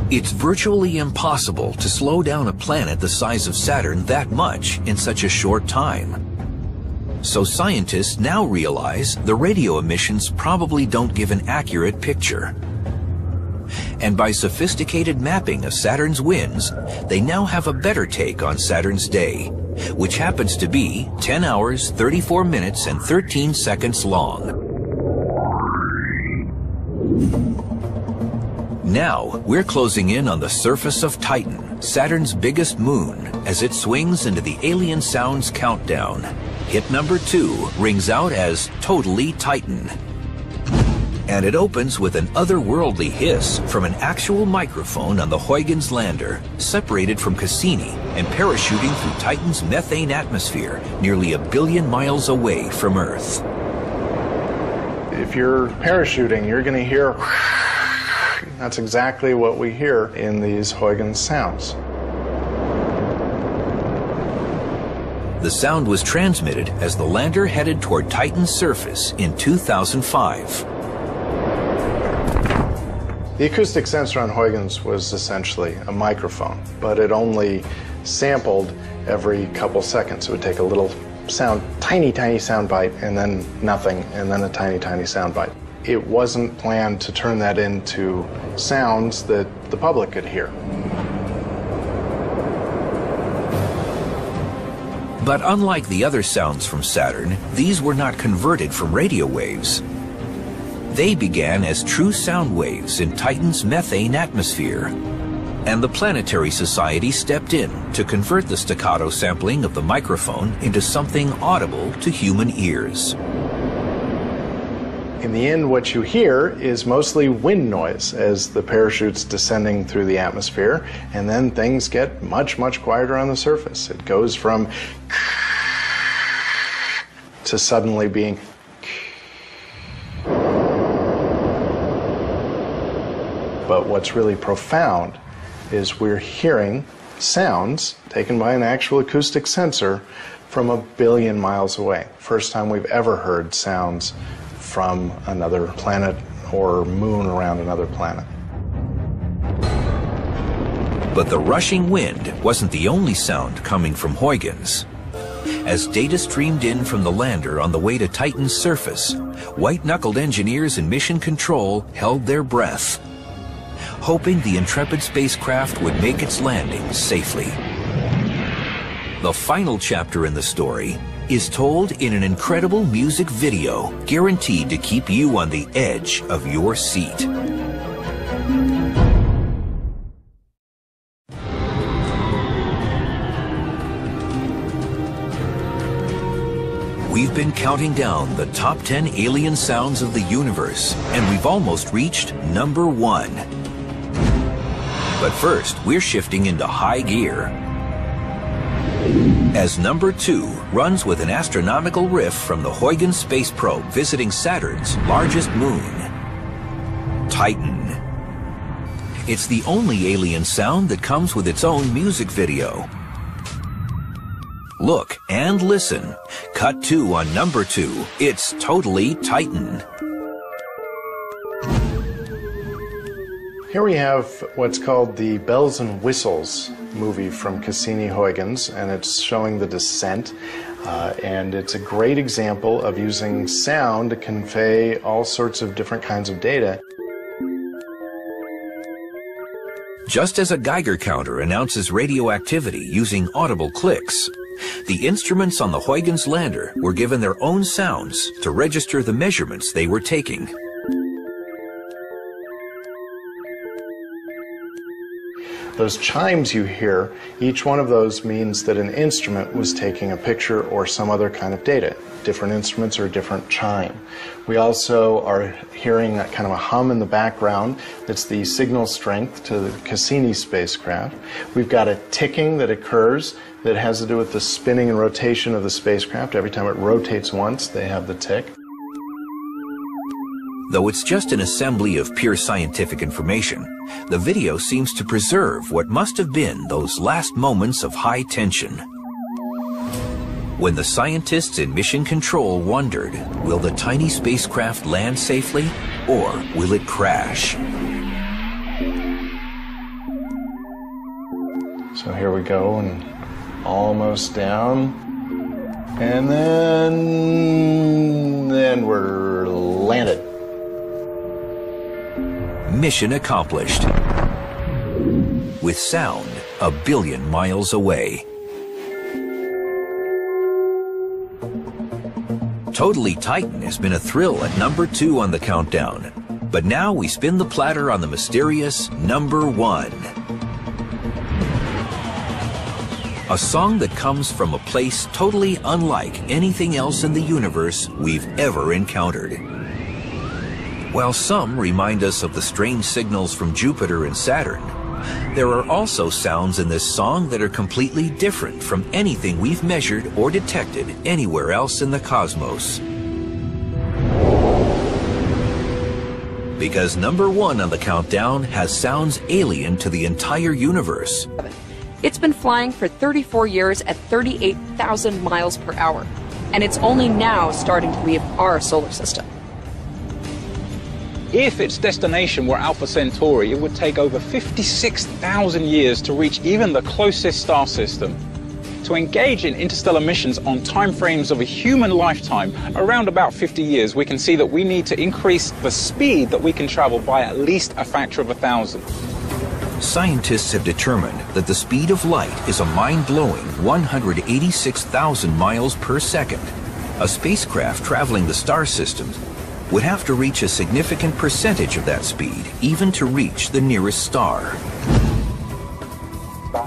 It's virtually impossible to slow down a planet the size of Saturn that much in such a short time. So scientists now realize the radio emissions probably don't give an accurate picture. And by sophisticated mapping of Saturn's winds, they now have a better take on Saturn's day, which happens to be 10 hours, 34 minutes, and 13 seconds long. Now, we're closing in on the surface of Titan, Saturn's biggest moon, as it swings into the Alien Sounds countdown. Hit number 2 rings out as Totally Titan. And it opens with an otherworldly hiss from an actual microphone on the Huygens lander, separated from Cassini and parachuting through Titan's methane atmosphere, nearly 1 billion miles away from Earth. If you're parachuting, you're going to hear... That's exactly what we hear in these Huygens sounds. The sound was transmitted as the lander headed toward Titan's surface in 2005. The acoustic sensor on Huygens was essentially a microphone, but it only sampled every couple seconds. It would take a little sound, tiny sound bite, and then nothing, and then a tiny sound bite. It wasn't planned to turn that into sounds that the public could hear. But unlike the other sounds from Saturn, these were not converted from radio waves. They began as true sound waves in Titan's methane atmosphere. And the Planetary Society stepped in to convert the staccato sampling of the microphone into something audible to human ears. In the end, what you hear is mostly wind noise as the parachute's descending through the atmosphere, and then things get much, much quieter on the surface. It goes from to suddenly being but what's really profound is we're hearing sounds taken by an actual acoustic sensor from 1 billion miles away. First time we've ever heard sounds from another planet or moon around another planet. But the rushing wind wasn't the only sound coming from Huygens. As data streamed in from the lander on the way to Titan's surface, white-knuckled engineers in Mission Control held their breath, hoping the Intrepid spacecraft would make its landing safely. The final chapter in the story is told in an incredible music video guaranteed to keep you on the edge of your seat. We've been counting down the top 10 alien sounds of the universe, and we've almost reached number 1. But first, we're shifting into high gear, as number 2 runs with an astronomical riff from the Huygens space probe visiting Saturn's largest moon, Titan. It's the only alien sound that comes with its own music video. Look and listen. Cut 2 on number 2. It's totally Titan. Here we have what's called the Bells and Whistles movie from Cassini-Huygens, and it's showing the descent. And it's a great example of using sound to convey all sorts of different kinds of data. Just as a Geiger counter announces radioactivity using audible clicks, the instruments on the Huygens lander were given their own sounds to register the measurements they were taking. Those chimes you hear, each one of those means that an instrument was taking a picture or some other kind of data. Different instruments are a different chime. We also are hearing that kind of a hum in the background that's the signal strength to the Cassini spacecraft. We've got a ticking that occurs that has to do with the spinning and rotation of the spacecraft. Every time it rotates once, they have the tick. Though it's just an assembly of pure scientific information, the video seems to preserve what must have been those last moments of high tension. When the scientists in Mission Control wondered, will the tiny spacecraft land safely, or will it crash? So here we go, and almost down. And then we're landed. Mission accomplished. With sound 1 billion miles away. Totally Titan has been a thrill at number 2 on the countdown. But now we spin the platter on the mysterious number 1. A song that comes from a place totally unlike anything else in the universe we've ever encountered. While some remind us of the strange signals from Jupiter and Saturn, there are also sounds in this song that are completely different from anything we've measured or detected anywhere else in the cosmos. Because number 1 on the countdown has sounds alien to the entire universe. It's been flying for 34 years at 38,000 miles per hour, and it's only now starting to leave our solar system. If its destination were Alpha Centauri, it would take over 56,000 years to reach even the closest star system. To engage in interstellar missions on timeframes of a human lifetime, around about 50 years, we can see that we need to increase the speed that we can travel by at least a factor of 1,000. Scientists have determined that the speed of light is a mind-blowing 186,000 miles per second. A spacecraft traveling the star system would have to reach a significant percentage of that speed, even to reach the nearest star.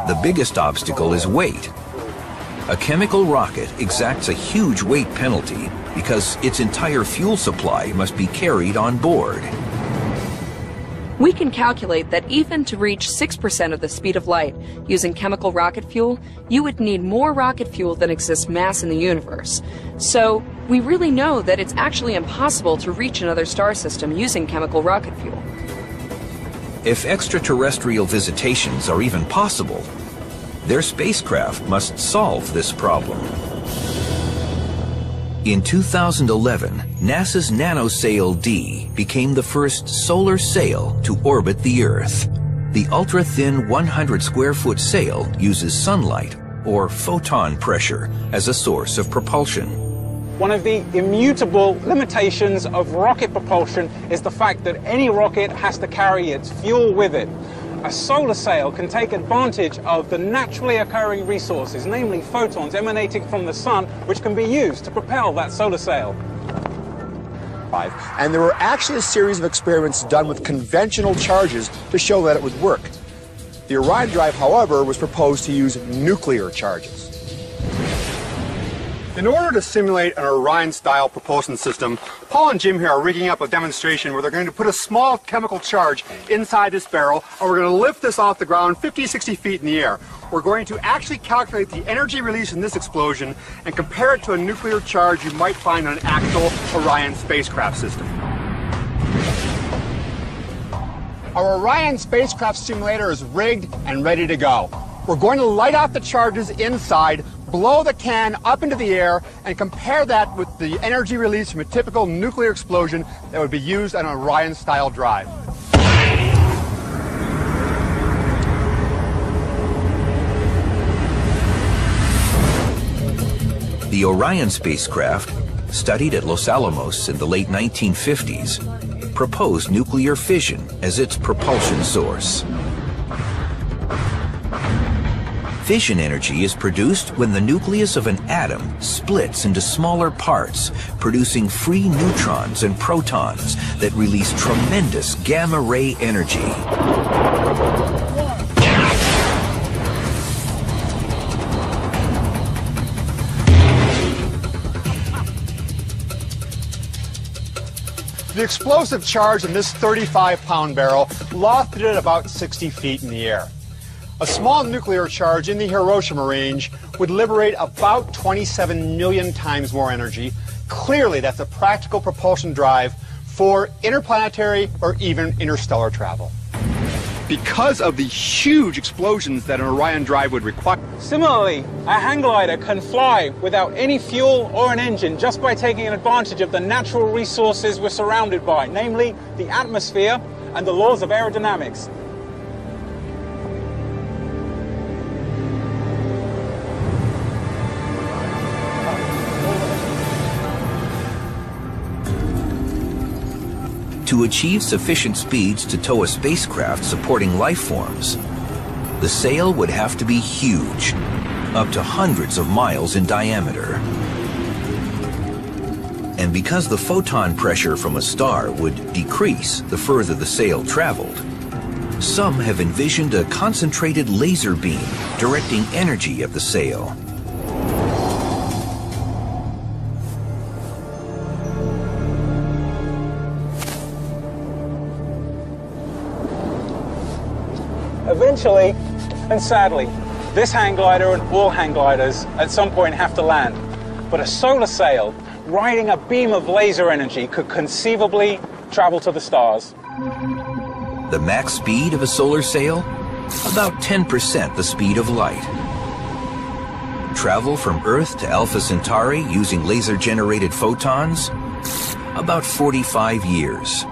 The biggest obstacle is weight. A chemical rocket exacts a huge weight penalty because its entire fuel supply must be carried on board. We can calculate that even to reach 6% of the speed of light using chemical rocket fuel, you would need more rocket fuel than exists mass in the universe. So, we really know that it's actually impossible to reach another star system using chemical rocket fuel. If extraterrestrial visitations are even possible, their spacecraft must solve this problem. In 2011, NASA's NanoSail D became the first solar sail to orbit the Earth. The ultra-thin 100 square foot sail uses sunlight, or photon pressure, as a source of propulsion. One of the immutable limitations of rocket propulsion is the fact that any rocket has to carry its fuel with it. A solar sail can take advantage of the naturally occurring resources, namely photons emanating from the sun, which can be used to propel that solar sail. And there were actually a series of experiments done with conventional charges to show that it would work. The Orion drive, however, was proposed to use nuclear charges. In order to simulate an Orion-style propulsion system, Paul and Jim here are rigging up a demonstration where they're going to put a small chemical charge inside this barrel, and we're going to lift this off the ground 50, 60 feet in the air. We're going to actually calculate the energy released in this explosion and compare it to a nuclear charge you might find on an actual Orion spacecraft system. Our Orion spacecraft simulator is rigged and ready to go. We're going to light off the charges inside, blow the can up into the air, and compare that with the energy released from a typical nuclear explosion that would be used on an Orion-style drive. The Orion spacecraft, studied at Los Alamos in the late 1950s, proposed nuclear fission as its propulsion source. Fission energy is produced when the nucleus of an atom splits into smaller parts, producing free neutrons and protons that release tremendous gamma-ray energy. The explosive charge in this 35-pound barrel lofted at about 60 feet in the air. A small nuclear charge in the Hiroshima range would liberate about 27 million times more energy. Clearly, that's a practical propulsion drive for interplanetary or even interstellar travel. Because of the huge explosions that an Orion drive would require. Similarly, a hang glider can fly without any fuel or an engine just by taking advantage of the natural resources we're surrounded by, namely the atmosphere and the laws of aerodynamics. To achieve sufficient speeds to tow a spacecraft supporting life forms, the sail would have to be huge, up to hundreds of miles in diameter. And because the photon pressure from a star would decrease the further the sail traveled, some have envisioned a concentrated laser beam directing energy at the sail. Eventually, and sadly, this hang glider and all hang gliders at some point have to land. But a solar sail riding a beam of laser energy could conceivably travel to the stars. The max speed of a solar sail? About 10% the speed of light. Travel from Earth to Alpha Centauri using laser-generated photons? About 45 years.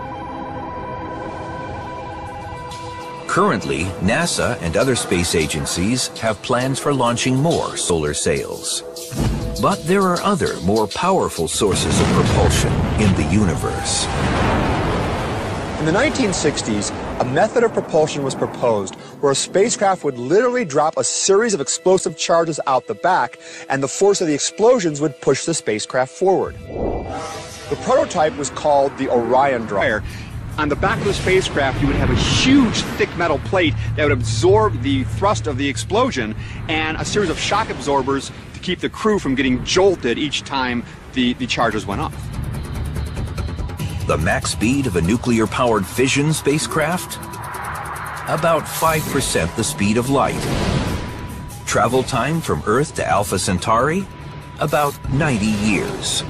Currently, NASA and other space agencies have plans for launching more solar sails. But there are other, more powerful sources of propulsion in the universe. In the 1960s, a method of propulsion was proposed where a spacecraft would literally drop a series of explosive charges out the back, and the force of the explosions would push the spacecraft forward. The prototype was called the Orion drone. On the back of the spacecraft, you would have a huge, thick metal plate that would absorb the thrust of the explosion and a series of shock absorbers to keep the crew from getting jolted each time the charges went off. The max speed of a nuclear-powered fission spacecraft? About 5% the speed of light. Travel time from Earth to Alpha Centauri? About 90 years.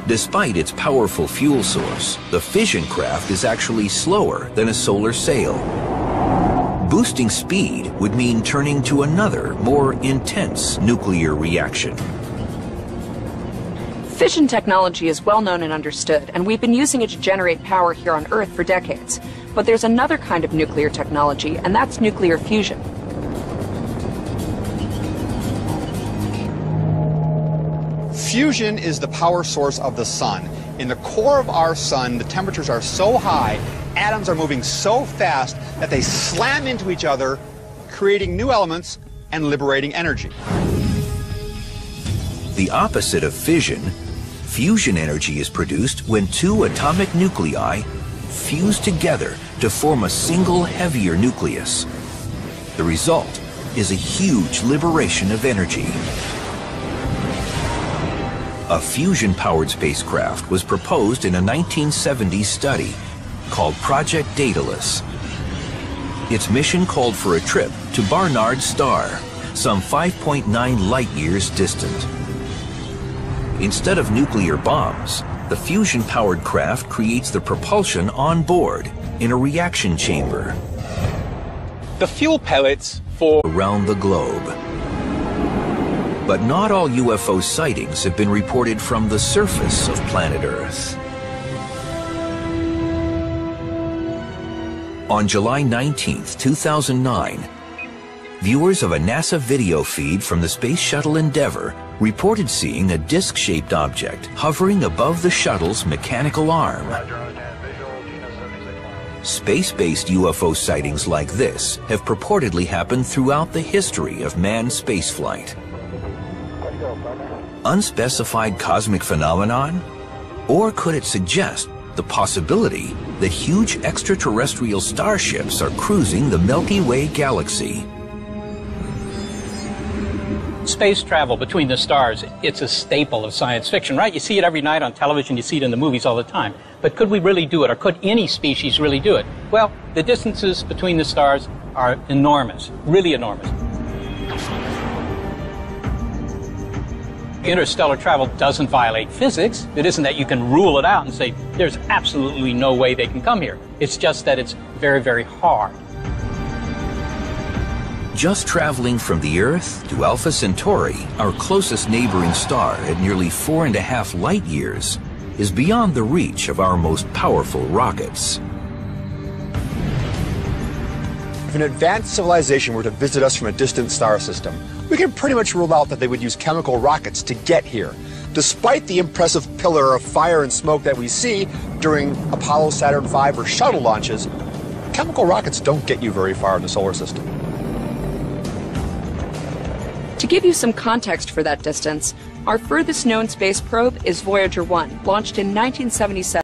Despite its powerful fuel source, the fission craft is actually slower than a solar sail. Boosting speed would mean turning to another, more intense nuclear reaction. Fission technology is well known and understood, and we've been using it to generate power here on Earth for decades. But there's another kind of nuclear technology, and that's nuclear fusion. Fusion is the power source of the sun. In the core of our sun, the temperatures are so high, atoms are moving so fast that they slam into each other, creating new elements and liberating energy. The opposite of fission, fusion energy is produced when two atomic nuclei fuse together to form a single heavier nucleus. The result is a huge liberation of energy. A fusion-powered spacecraft was proposed in a 1970s study called Project Daedalus. Its mission called for a trip to Barnard's star, some 5.9 light-years distant. Instead of nuclear bombs, the fusion-powered craft creates the propulsion on board in a reaction chamber. The fuel pellets for around the globe. But not all UFO sightings have been reported from the surface of planet Earth. On July 19, 2009, viewers of a NASA video feed from the Space Shuttle Endeavour reported seeing a disc-shaped object hovering above the shuttle's mechanical arm. Space-based UFO sightings like this have purportedly happened throughout the history of manned spaceflight. Unspecified cosmic phenomenon? Or could it suggest the possibility that huge extraterrestrial starships are cruising the Milky Way galaxy? Space travel between the stars, it's a staple of science fiction, right? You see it every night on television, you see it in the movies all the time. But could we really do it, or could any species really do it? Well, the distances between the stars are enormous, really enormous. Interstellar travel doesn't violate physics. It isn't that you can rule it out and say, there's absolutely no way they can come here. It's just that it's very, very hard. Just traveling from the Earth to Alpha Centauri, our closest neighboring star at nearly 4.5 light years, is beyond the reach of our most powerful rockets. If an advanced civilization were to visit us from a distant star system, we can pretty much rule out that they would use chemical rockets to get here. Despite the impressive pillar of fire and smoke that we see during Apollo, Saturn V, or shuttle launches, chemical rockets don't get you very far in the solar system. To give you some context for that distance, our furthest known space probe is Voyager 1, launched in 1977.